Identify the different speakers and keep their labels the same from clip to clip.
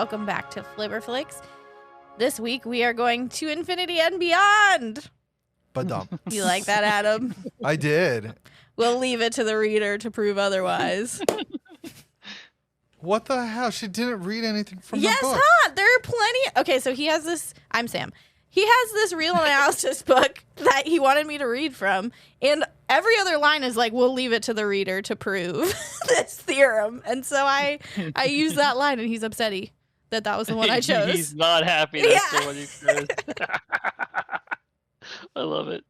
Speaker 1: Welcome back to Flibberflix. This week we are going to infinity and beyond.
Speaker 2: Badum.
Speaker 1: You like that, Adam?
Speaker 2: I did.
Speaker 1: We'll leave it to the reader to prove otherwise.
Speaker 2: What the hell? She didn't read anything from the book.
Speaker 1: Yes, huh? There are plenty. Okay, so he has this. I'm Sam. He has this real analysis book that he wanted me to read from, and every other line is like, we'll leave it to the reader to prove this theorem. And so I use that line, and he's upset that was the one I chose.
Speaker 3: He's not happy that's the one you chose. I love it.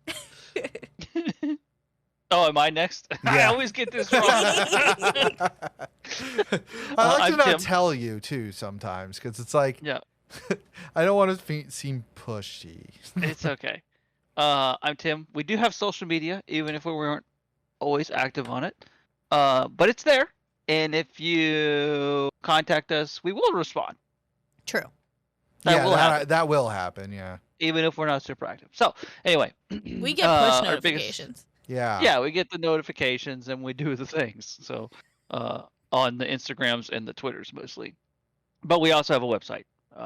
Speaker 3: Oh, am I next?
Speaker 2: Yeah.
Speaker 3: I always get this wrong.
Speaker 2: I like to not
Speaker 3: Tim.
Speaker 2: tell you, too, sometimes, because it's like,
Speaker 3: Yeah,
Speaker 2: I don't want to seem pushy.
Speaker 3: it's okay. I'm Tim. We do have social media, even if we weren't always active on it. But it's there. And if you contact us, we will respond.
Speaker 1: True.
Speaker 2: That will happen, yeah.
Speaker 3: Even if we're not super active. So, anyway.
Speaker 1: We get push
Speaker 3: our
Speaker 1: notifications.
Speaker 2: Yeah.
Speaker 3: We get the notifications and we do the things. So, on the Instagrams and the Twitters mostly. But we also have a website.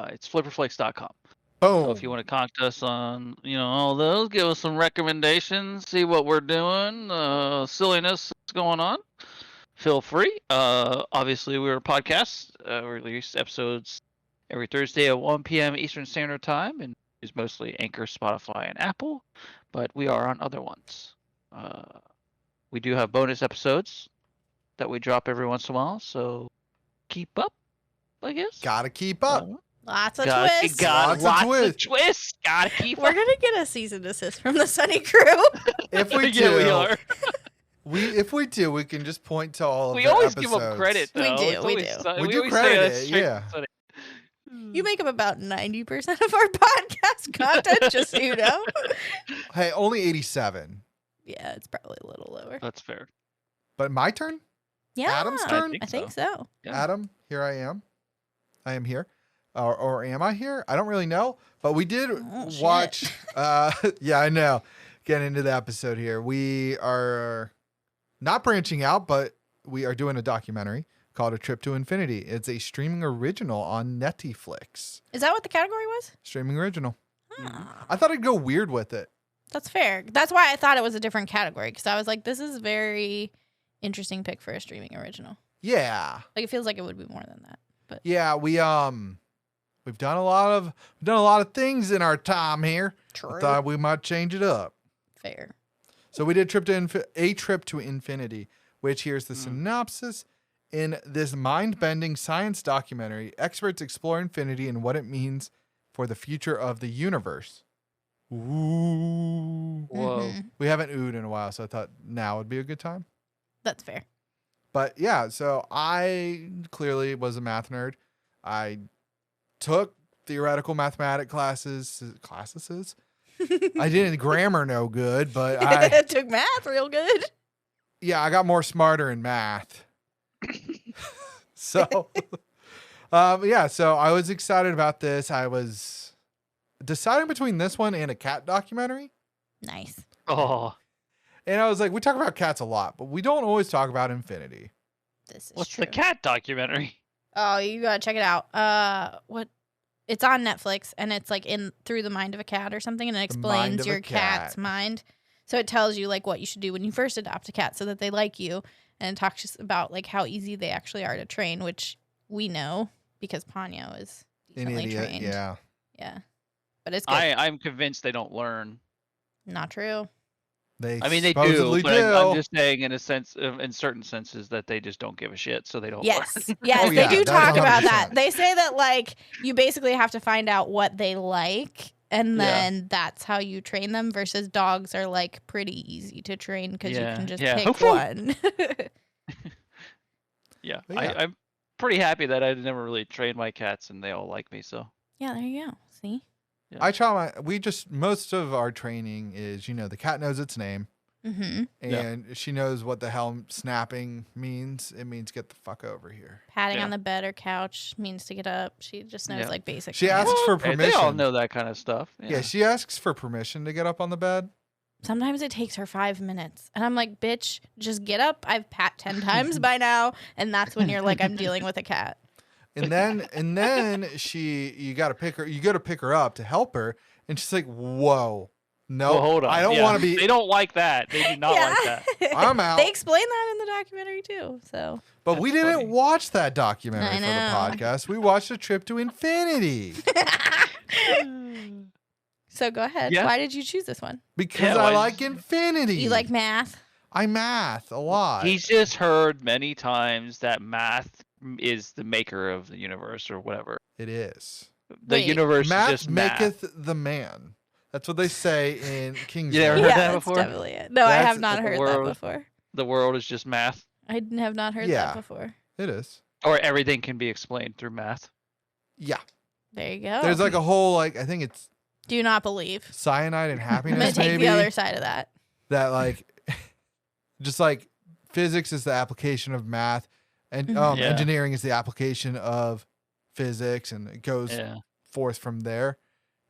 Speaker 3: It's flipperflakes.com.
Speaker 2: Boom.
Speaker 3: So if you want to contact us on, all those, give us some recommendations, see what we're doing, silliness that's going on, feel free. Obviously, we're a podcast. We release episodes every Thursday at 1 p.m. Eastern Standard Time, and it's mostly Anchor, Spotify, and Apple, but we are on other ones. We do have bonus episodes that we drop every once in a while, so keep up, I guess.
Speaker 2: Gotta keep up.
Speaker 1: Lots of
Speaker 3: Lots
Speaker 1: twists.
Speaker 2: Lots of
Speaker 3: Lots
Speaker 2: twists.
Speaker 3: of twists. Gotta keep
Speaker 1: We're
Speaker 3: up.
Speaker 1: going to get a cease and desist from the Sunny crew.
Speaker 2: If we do,
Speaker 3: Yeah, we are.
Speaker 2: if we do, we can just point to all of
Speaker 3: We
Speaker 2: the
Speaker 3: always
Speaker 2: episodes.
Speaker 3: give them credit,
Speaker 1: We
Speaker 3: though.
Speaker 1: do,
Speaker 3: It's
Speaker 1: we
Speaker 3: always
Speaker 1: do.
Speaker 3: Sun-
Speaker 2: We do
Speaker 3: always say
Speaker 2: credit
Speaker 3: that's
Speaker 2: it,
Speaker 3: straight
Speaker 2: yeah.
Speaker 3: from Sunny.
Speaker 1: You make up about 90% of our podcast content, just so you know.
Speaker 2: Hey, only 87.
Speaker 1: Yeah, it's probably a little lower.
Speaker 3: That's fair.
Speaker 2: But my turn?
Speaker 1: Yeah.
Speaker 2: Adam's turn?
Speaker 1: I think so.
Speaker 3: Yeah.
Speaker 2: Adam, here I am. I am here. Or am I here? I don't really know. But we did
Speaker 1: shit.
Speaker 2: watch. Yeah, I know. Get into the episode here. We are not branching out, but we are doing a documentary called A Trip to Infinity. It's a streaming original on Netflix.
Speaker 1: Is that what the category was?
Speaker 2: Streaming original.
Speaker 1: Ah,
Speaker 2: I thought I'd go weird with it.
Speaker 1: that's fair. That's why I thought it was a different category, because I was like, this is a very interesting pick for a streaming original.
Speaker 2: Yeah.
Speaker 1: Like, it feels like it would be more than that. But
Speaker 2: Yeah, we've done a lot of things in our time here.
Speaker 1: true.
Speaker 2: I thought we might change it up.
Speaker 1: Fair.
Speaker 2: So we did A Trip to Infinity, which here's the synopsis. In this mind-bending science documentary, experts explore infinity and what it means for the future of the universe. Ooh.
Speaker 3: Whoa.
Speaker 1: Mhm.
Speaker 2: We haven't oohed in a while, so I thought now would be a good time.
Speaker 1: That's fair.
Speaker 2: But yeah, so I clearly was a math nerd. I took theoretical mathematic classes. I didn't grammar no good, but I
Speaker 1: took math real good.
Speaker 2: got more smarter in math. So so I was excited about this. I was deciding between this one and a cat documentary.
Speaker 1: Nice.
Speaker 3: Oh,
Speaker 2: And I was like, we talk about cats a lot, but we don't always talk about infinity.
Speaker 1: This is
Speaker 3: what's
Speaker 1: true.
Speaker 3: the cat documentary?
Speaker 1: Oh, you gotta check it out. It's on Netflix, and it's like in Through the Mind of a Cat or something, and it
Speaker 2: The Mind
Speaker 1: explains
Speaker 2: of a
Speaker 1: your
Speaker 2: Cat.
Speaker 1: cat's mind. So it tells you like what you should do when you first adopt a cat, so that they like you, and it talks just about like how easy they actually are to train, which we know because Ponyo is
Speaker 2: An
Speaker 1: decently
Speaker 2: idiot.
Speaker 1: trained.
Speaker 2: Yeah.
Speaker 1: But it's good.
Speaker 3: I'm convinced they don't learn.
Speaker 1: Not true.
Speaker 2: They
Speaker 3: I mean, they do,
Speaker 2: supposedly
Speaker 3: but I'm just saying in in certain senses that they just don't give a shit, so they don't
Speaker 1: Yes,
Speaker 3: learn.
Speaker 1: yes,
Speaker 2: Oh,
Speaker 1: they
Speaker 2: yeah,
Speaker 1: do
Speaker 2: that's
Speaker 1: talk about
Speaker 2: 100%.
Speaker 1: that. They say that like you basically have to find out what they like, and
Speaker 3: Yeah.
Speaker 1: then that's how you train them. Versus dogs are like pretty easy to train because you
Speaker 3: Yeah,
Speaker 1: can just
Speaker 3: yeah.
Speaker 1: pick
Speaker 3: Hoof, hoof.
Speaker 1: one.
Speaker 3: Yeah,
Speaker 2: But yeah.
Speaker 3: I'm pretty happy that I never really trained my cats, and they all like me. So
Speaker 1: Yeah, there you go. See?
Speaker 2: I try most of our training is, the cat knows its name
Speaker 1: Mm-hmm.
Speaker 2: and she knows what the hell snapping means. It means get the fuck over here.
Speaker 1: Patting
Speaker 3: Yeah.
Speaker 1: on the bed or couch means to get up. She just knows
Speaker 3: Yeah.
Speaker 1: like basic.
Speaker 2: She
Speaker 1: commands.
Speaker 2: asks for
Speaker 3: Hey,
Speaker 2: permission.
Speaker 3: they all know that kind of stuff.
Speaker 2: Yeah, she asks for permission to get up on the bed.
Speaker 1: Sometimes it takes her 5 minutes, and I'm like, "Bitch, just get up." I've pat 10 times by now, and that's when you're like, "I'm dealing with a cat."
Speaker 2: And then you got to pick her. You go to pick her up to help her, and she's like, "Whoa, no,
Speaker 3: Well, hold on.
Speaker 2: I don't want to be.
Speaker 3: They don't like that. They do not like that.
Speaker 2: I'm out."
Speaker 1: They explain that in the documentary too. So,
Speaker 2: But we
Speaker 3: That's
Speaker 2: didn't
Speaker 3: funny.
Speaker 2: watch that documentary
Speaker 1: I
Speaker 2: for the
Speaker 1: know.
Speaker 2: podcast. We watched A Trip to Infinity
Speaker 1: so go ahead.
Speaker 3: Yeah.
Speaker 1: Why did you choose this one?
Speaker 2: because
Speaker 3: Yeah,
Speaker 2: I
Speaker 3: why
Speaker 2: like
Speaker 3: did
Speaker 2: infinity.
Speaker 1: You like math?
Speaker 2: I math a lot.
Speaker 3: He's just heard many times that math is the maker of the universe or whatever.
Speaker 2: It is.
Speaker 3: The
Speaker 1: Wait.
Speaker 3: universe
Speaker 2: Math
Speaker 3: is just math.
Speaker 2: maketh the man. That's what they say in King's
Speaker 3: You never
Speaker 2: Landing.
Speaker 3: heard that
Speaker 1: that's
Speaker 3: before?
Speaker 1: definitely it. No, I
Speaker 2: That's
Speaker 1: have not
Speaker 3: the
Speaker 1: heard
Speaker 3: world.
Speaker 1: that before.
Speaker 3: The world is just math,
Speaker 1: I have not heard
Speaker 2: Yeah.
Speaker 1: that before.
Speaker 2: It is.
Speaker 3: or everything can be explained through math.
Speaker 2: Yeah.
Speaker 1: There you go.
Speaker 2: There's like a whole I think it's
Speaker 1: Do not believe.
Speaker 2: cyanide and
Speaker 1: I'm gonna
Speaker 2: happiness
Speaker 1: take
Speaker 2: maybe
Speaker 1: the other side of that.
Speaker 2: that like just like physics is the application of math and
Speaker 1: Mhm.
Speaker 3: Yeah.
Speaker 2: engineering is the application of physics and it goes
Speaker 3: Yeah.
Speaker 2: forth from there.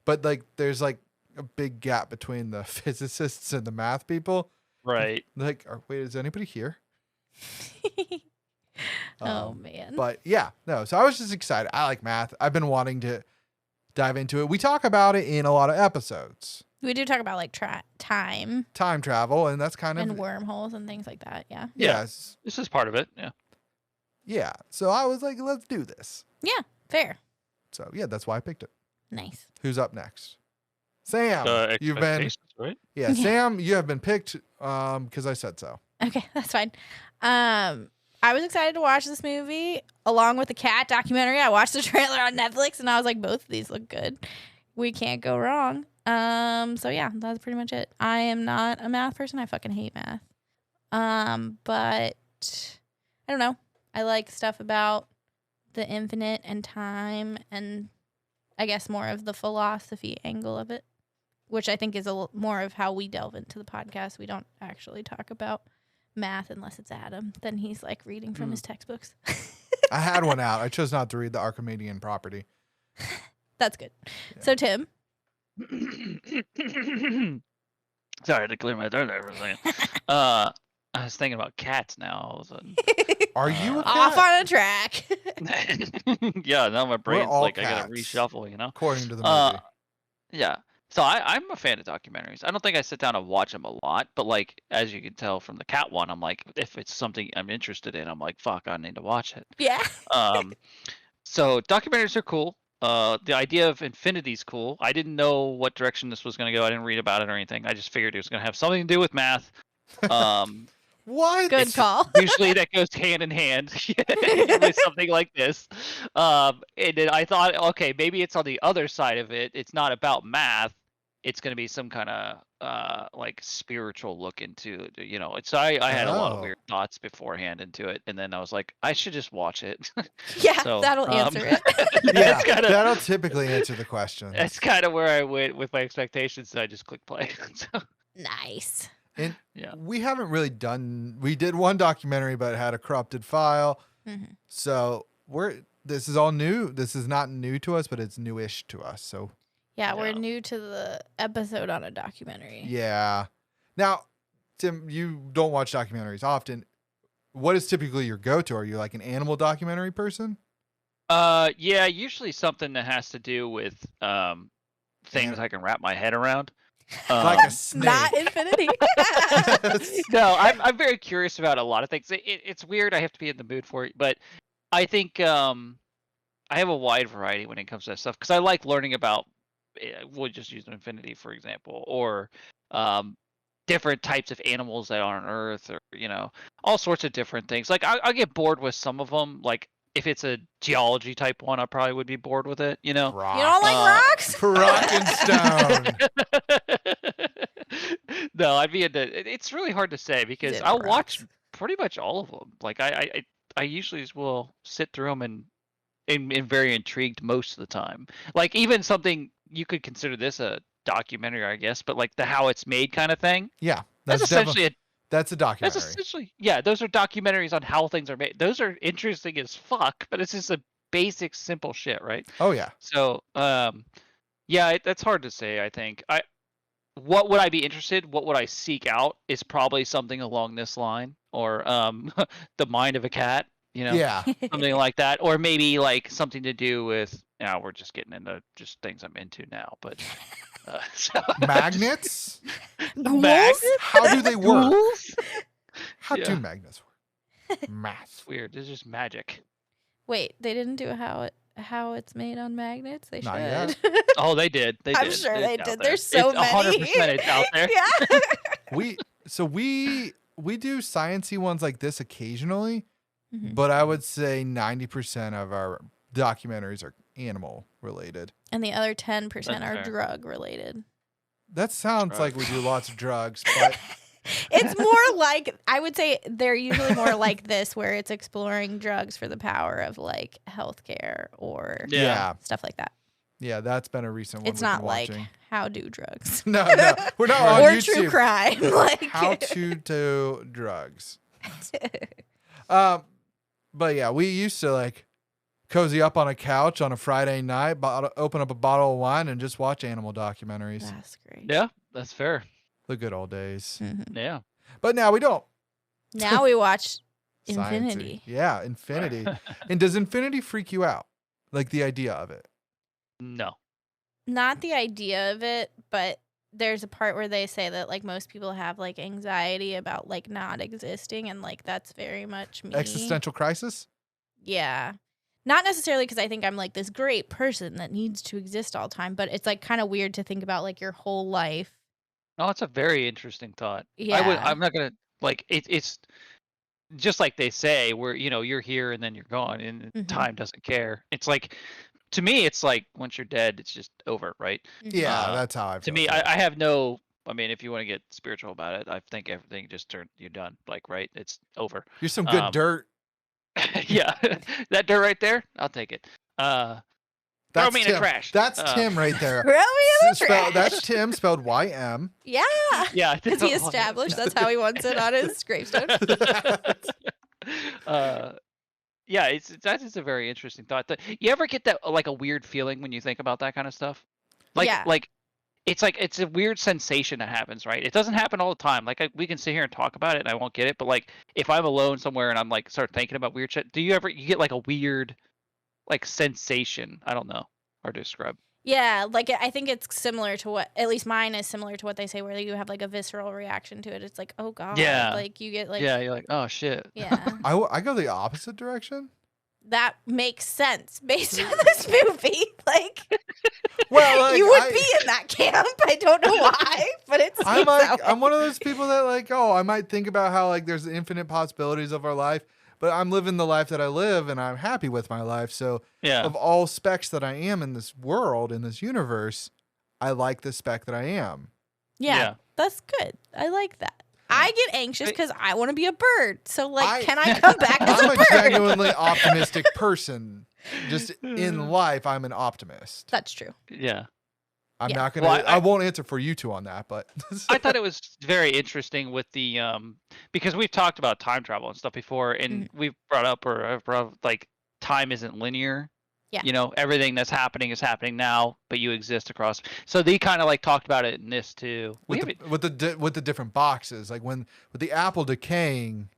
Speaker 2: But like there's like a big gap between the physicists and the math people.
Speaker 3: Right.
Speaker 2: Like, wait, is anybody here?
Speaker 1: oh
Speaker 2: Um,
Speaker 1: man.
Speaker 2: But yeah, no. So I was just excited. I like math. I've been wanting to dive into it. We talk about it in a lot of episodes.
Speaker 1: We do talk about like time
Speaker 2: Time travel, and that's kind of
Speaker 1: and wormholes and things like that. Yeah.
Speaker 3: Yeah.
Speaker 2: yes,
Speaker 3: This is part of it. Yeah.
Speaker 2: yeah. So I was like, let's do this.
Speaker 1: Yeah. Fair.
Speaker 2: So yeah, that's why I picked it.
Speaker 1: Nice.
Speaker 2: Who's up next? Sam. You've been
Speaker 3: Expectations, right?
Speaker 2: yeah, Sam. You have been picked because I said so.
Speaker 1: Okay, that's fine. I was excited to watch this movie along with the cat documentary. I watched the trailer on Netflix and I was like, both of these look good. We can't go wrong. So yeah, that's pretty much it. I am not a math person. I fucking hate math. But I don't know. I like stuff about the infinite and time and I guess more of the philosophy angle of it, which I think is more of how we delve into the podcast. We don't actually talk about math unless it's Adam. Then he's like reading from his textbooks.
Speaker 2: I had one out. I chose not to read the Archimedean property.
Speaker 1: That's good.
Speaker 2: Yeah.
Speaker 1: So Tim,
Speaker 3: Sorry to clear my throat there for a second. I was thinking about cats now all of a sudden.
Speaker 2: Are you a
Speaker 1: off
Speaker 2: cat?
Speaker 1: on a track.
Speaker 3: Yeah, now my brain's
Speaker 2: all
Speaker 3: like I gotta
Speaker 2: cats.
Speaker 3: reshuffle, you know?
Speaker 2: According to the movie.
Speaker 3: Yeah. So I'm a fan of documentaries. I don't think I sit down and watch them a lot, but like as you can tell from the cat one, I'm like, if it's something I'm interested in, I'm like, fuck, I need to watch it.
Speaker 1: Yeah.
Speaker 3: So documentaries are cool. The idea of infinity's cool. I didn't know what direction this was going to go. I didn't read about it or anything. I just figured it was going to have something to do with math.
Speaker 2: What?
Speaker 1: Good call.
Speaker 3: Usually that goes hand in hand with something like this. And then I thought, okay, maybe it's on the other side of it. It's not about math. It's going to be some kind of like spiritual look into, you know. So I had a lot of
Speaker 2: Oh.
Speaker 3: weird thoughts beforehand into it, and then I was like, I should just watch it.
Speaker 1: Yeah,
Speaker 3: So,
Speaker 1: that'll answer it.
Speaker 2: Yeah,
Speaker 3: that's kind of
Speaker 2: that'll typically answer the question.
Speaker 3: that's kind of where I went with my expectations. And I just clicked play. So,
Speaker 1: Nice.
Speaker 2: And
Speaker 3: yeah.
Speaker 2: we haven't really done. We did one documentary, but it had a corrupted file.
Speaker 1: Mhm.
Speaker 2: So this is all new. This is not new to us, but it's newish to us. So
Speaker 1: Yeah, we're
Speaker 3: Yeah.
Speaker 1: new to the episode on a documentary.
Speaker 2: yeah. Now, Tim, you don't watch documentaries often. What is typically your go-to? Are you like an animal documentary person?
Speaker 3: Yeah, usually something that has to do with things I can wrap my head around.
Speaker 2: Like a snake.
Speaker 1: Not infinity.
Speaker 3: No, I'm very curious about a lot of things. It's weird. I have to be in the mood for it, but I think I have a wide variety when it comes to that stuff because I like learning about. We'll just use infinity for example, or different types of animals that are on Earth, or you know, all sorts of different things. Like I'll get bored with some of them. Like if it's a geology type one, I probably would be bored with it. You know.
Speaker 2: Rock.
Speaker 1: You don't like rocks?
Speaker 2: Rock and stone.
Speaker 3: No, I'd be into. It's really hard to say because
Speaker 1: into
Speaker 3: I'll watch
Speaker 1: rocks.
Speaker 3: pretty much all of them. Like I usually will sit through them and very intrigued most of the time. Like even something you could consider this a documentary, I guess, but like the how it's made kind of thing.
Speaker 2: Yeah,
Speaker 3: That's essentially
Speaker 2: that's a documentary.
Speaker 3: that's essentially yeah. Those are documentaries on how things are made. Those are interesting as fuck, but it's just a basic simple shit, right?
Speaker 2: Oh yeah.
Speaker 3: So yeah, that's hard to say. I think what would I be interested? What would I seek out? Is probably something along this line, or the mind of a cat.
Speaker 2: Yeah.
Speaker 3: something like that, or maybe like something to do with. Now we're just getting into just things I'm into now, but so,
Speaker 2: Magnets?
Speaker 1: Ghouls?
Speaker 3: Magnets?
Speaker 2: How do they work?
Speaker 3: Ghouls?
Speaker 2: How do
Speaker 3: Yeah.
Speaker 2: magnets work? Math.
Speaker 3: It's weird. It's just magic.
Speaker 1: Wait, they didn't do how it's made on magnets. They
Speaker 2: Not
Speaker 1: should.
Speaker 2: yet.
Speaker 3: Oh, they did. They
Speaker 1: I'm
Speaker 3: did.
Speaker 1: sure
Speaker 3: It's
Speaker 1: they
Speaker 3: out
Speaker 1: did.
Speaker 3: there.
Speaker 1: There's so
Speaker 3: it's
Speaker 1: many.
Speaker 3: 100% it's out there.
Speaker 1: Yeah.
Speaker 2: We do sciencey ones like this occasionally,
Speaker 1: Mhm.
Speaker 2: but I would say 90% of our documentaries are animal related.
Speaker 1: And the other 10%
Speaker 3: That's
Speaker 1: are
Speaker 3: fair.
Speaker 1: drug related.
Speaker 2: That sounds
Speaker 3: Drugs.
Speaker 2: like we do lots of drugs, but
Speaker 1: It's more like, I would say they're usually more like this, where it's exploring drugs for the power of like healthcare or
Speaker 2: yeah,
Speaker 1: stuff like that.
Speaker 2: that's been a recent one.
Speaker 1: It's
Speaker 2: we've
Speaker 1: not
Speaker 2: been
Speaker 1: like
Speaker 2: watching.
Speaker 1: how do drugs
Speaker 2: No, we're not on
Speaker 1: or
Speaker 2: YouTube.
Speaker 1: true crime. Like
Speaker 2: How to do drugs. But yeah, we used to like cozy up on a couch on a Friday night, open up a bottle of wine, and just watch animal documentaries.
Speaker 1: That's great.
Speaker 3: Yeah, that's fair.
Speaker 2: The good old days.
Speaker 1: Mhm.
Speaker 3: Yeah.
Speaker 2: But now we don't.
Speaker 1: Now we watch
Speaker 2: Sciencey.
Speaker 1: Infinity.
Speaker 2: Yeah, Infinity. And does Infinity freak you out? Like the idea of it?
Speaker 3: No.
Speaker 1: Not the idea of it, but there's a part where they say that like most people have like anxiety about like not existing, and like that's very much me.
Speaker 2: Existential crisis?
Speaker 1: Yeah. Not necessarily because I think I'm like this great person that needs to exist all the time, but it's like kind of weird to think about like your whole life.
Speaker 3: No, it's a very interesting thought.
Speaker 1: Yeah.
Speaker 3: I'm not gonna like it's just like they say where you're here and then you're gone and
Speaker 1: Mhm.
Speaker 3: time doesn't care. It's like to me it's like once you're dead it's just over, right?
Speaker 2: Yeah, that's how I feel.
Speaker 3: To me I have no. I mean, if you want to get spiritual about it, I think everything just you're done. Like, right? It's over.
Speaker 2: You're some good
Speaker 3: um,
Speaker 2: dirt.
Speaker 3: Yeah, that dirt right there, I'll take it. Throw
Speaker 2: That's
Speaker 3: me in
Speaker 2: Tim.
Speaker 3: a trash.
Speaker 2: That's Tim right there.
Speaker 1: Throw me in the trash.
Speaker 2: That's Tim spelled YM.
Speaker 1: Yeah.
Speaker 3: Yeah,
Speaker 1: Because he established that's how he wants it on his gravestone.
Speaker 3: Yeah, that is a very interesting thought. You ever get that like a weird feeling when you think about that kind of stuff? Like,
Speaker 1: Yeah.
Speaker 3: it's a weird sensation that happens, right? It doesn't happen all the time. Like we can sit here and talk about it, and I won't get it. But like, if I'm alone somewhere and I'm like start thinking about weird shit, you get like a weird like sensation? I don't know how to describe.
Speaker 1: Yeah, like I think it's similar to what, at least mine is similar to what they say, where you have like a visceral reaction to it. It's like, oh god,
Speaker 3: Yeah.
Speaker 1: like you get like,
Speaker 3: Yeah, you're like, oh shit.
Speaker 1: yeah.
Speaker 2: I go the opposite direction.
Speaker 1: That makes sense based on this movie. Like,
Speaker 2: Well, like,
Speaker 1: you would be in that camp. I don't know why, but it's.
Speaker 2: I'm one of those people that like, I might think about how like there's infinite possibilities of our life, but I'm living the life that I live, and I'm happy with my life. So,
Speaker 3: Yeah.
Speaker 2: of all specs that I am in this world, in this universe, I like the spec that I am.
Speaker 1: Yeah, that's good. I like that. I get anxious because I want to be a bird. So, like, can I come back as
Speaker 2: I'm
Speaker 1: a
Speaker 2: a
Speaker 1: bird?
Speaker 2: genuinely optimistic person. Just in life, I'm an optimist.
Speaker 1: That's true.
Speaker 3: Yeah.
Speaker 2: I'm
Speaker 1: Yeah.
Speaker 2: not gonna.
Speaker 3: Well,
Speaker 2: I won't answer for you two on that, but
Speaker 3: I thought it was very interesting with the because we've talked about time travel and stuff before, and we've brought up like time isn't linear.
Speaker 1: Yeah.
Speaker 3: Everything that's happening is happening now, but you exist across. So they kind of like talked about it in this too.
Speaker 2: with the different boxes, like with the apple decaying,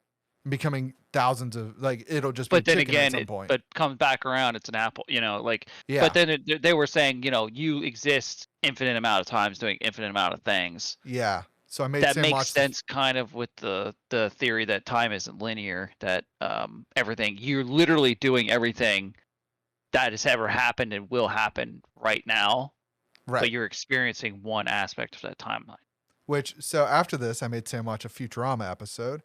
Speaker 2: becoming thousands of like it'll just be
Speaker 3: but then
Speaker 2: chicken
Speaker 3: again,
Speaker 2: at some point.
Speaker 3: but comes back around, it's an apple. Like.
Speaker 2: Yeah.
Speaker 3: But then they were saying, you exist infinite amount of times doing infinite amount of things.
Speaker 2: Yeah. So I made
Speaker 3: That
Speaker 2: Sam
Speaker 3: makes
Speaker 2: watch
Speaker 3: sense kind of with the theory that time isn't linear, that everything, you're literally doing everything that has ever happened and will happen right now,
Speaker 2: right.
Speaker 3: but you're experiencing one aspect of that timeline.
Speaker 2: So after this, I made Sam watch a Futurama episode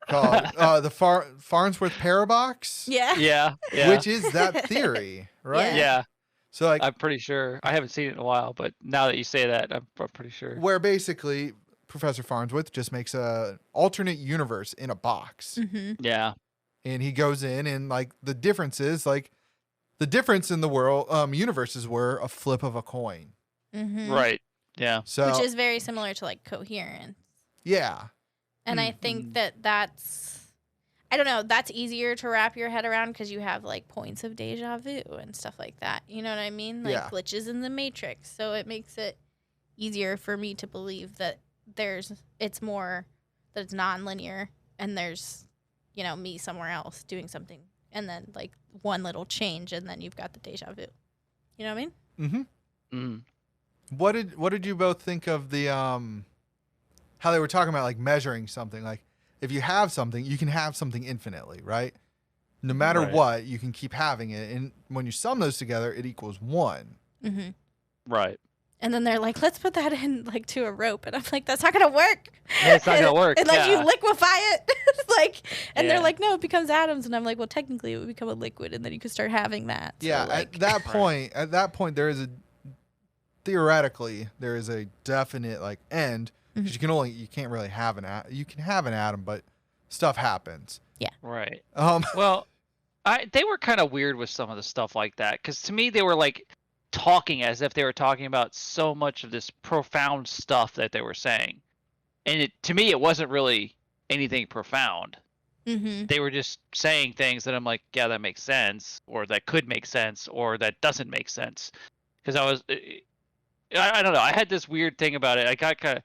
Speaker 2: called the Farnsworth Paradox.
Speaker 1: Yeah.
Speaker 3: Yeah.
Speaker 2: Which is that theory, right?
Speaker 3: Yeah.
Speaker 2: So like,
Speaker 3: I'm pretty sure. I haven't seen it in a while, but now that you say that, I'm pretty sure.
Speaker 2: where basically Professor Farnsworth just makes a alternate universe in a box.
Speaker 1: Mm-hmm.
Speaker 3: Yeah.
Speaker 2: And he goes in, and like the difference in the world universes were a flip of a coin.
Speaker 1: Mm-hmm.
Speaker 3: Right. Yeah.
Speaker 2: So
Speaker 1: Which is very similar to like coherence.
Speaker 2: yeah.
Speaker 1: And I think that's, I don't know, that's easier to wrap your head around because you have like points of deja vu and stuff like that. You know what I mean? Like glitches in the matrix. So it makes it easier for me to believe that it's more, that it's non-linear and there's, me somewhere else doing something and then like one little change, and then you've got the deja vu. You know what I mean?
Speaker 2: Mm-hmm.
Speaker 3: Mm.
Speaker 2: What did you both think of the how they were talking about like measuring something? Like if you have something, you can have something infinitely, right? No matter
Speaker 3: Right.
Speaker 2: what, you can keep having it, and when you sum those together, it equals 1.
Speaker 1: Mm-hmm.
Speaker 3: Right.
Speaker 1: And then they're like, let's put that in like to a rope, and I'm like, that's not gonna work.
Speaker 3: Yeah, it's not gonna work.
Speaker 1: And like you
Speaker 3: Yeah.
Speaker 1: liquefy it, like, and
Speaker 3: Yeah.
Speaker 1: they're like, no, it becomes atoms, and I'm like, well, technically it would become a liquid, and then you could start having that. So,
Speaker 2: Yeah,
Speaker 1: like,
Speaker 2: at that point, there is a theoretically there is a definite like end because you can't really have you can have an atom, but stuff happens.
Speaker 3: Right.
Speaker 2: Um,
Speaker 3: Well, they were kind of weird with some of the stuff like that, because to me they were like talking as if they were talking about so much of this profound stuff that they were saying, and to me it wasn't really anything profound.
Speaker 1: mm-hmm.
Speaker 3: They were just saying things that I'm like, yeah, that makes sense, or that could make sense, or that doesn't make sense. Because I don't know. I had this weird thing about it. I got kind of.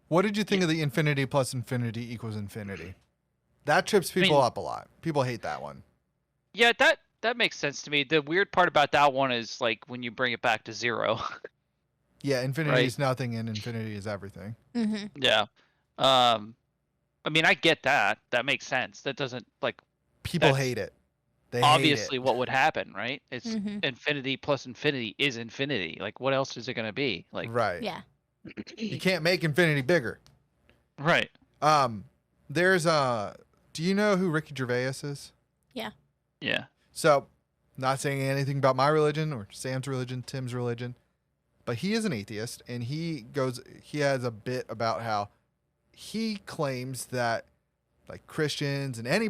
Speaker 2: what did you think of the infinity plus infinity equals infinity? That trips people up a lot. People hate that one.
Speaker 3: Yeah, that makes sense to me. The weird part about that one is like when you bring it back to 0.
Speaker 2: Yeah, infinity
Speaker 3: Right.
Speaker 2: is nothing and infinity is everything.
Speaker 1: Mm-hmm.
Speaker 3: Yeah. I mean, I get that. That makes sense. That doesn't like
Speaker 2: People
Speaker 3: That's
Speaker 2: hate it. They
Speaker 3: obviously
Speaker 2: hate it.
Speaker 3: what would happen, right? It's
Speaker 1: Mhm.
Speaker 3: infinity plus infinity is infinity. Like, what else is it gonna be? Like,
Speaker 2: Right.
Speaker 1: Yeah.
Speaker 2: You can't make infinity bigger.
Speaker 3: right.
Speaker 2: There's do you know who Ricky Gervais is?
Speaker 3: Yeah.
Speaker 2: So, not saying anything about my religion or Sam's religion, Tim's religion, but he is an atheist, and he has a bit about how he claims that like Christians and any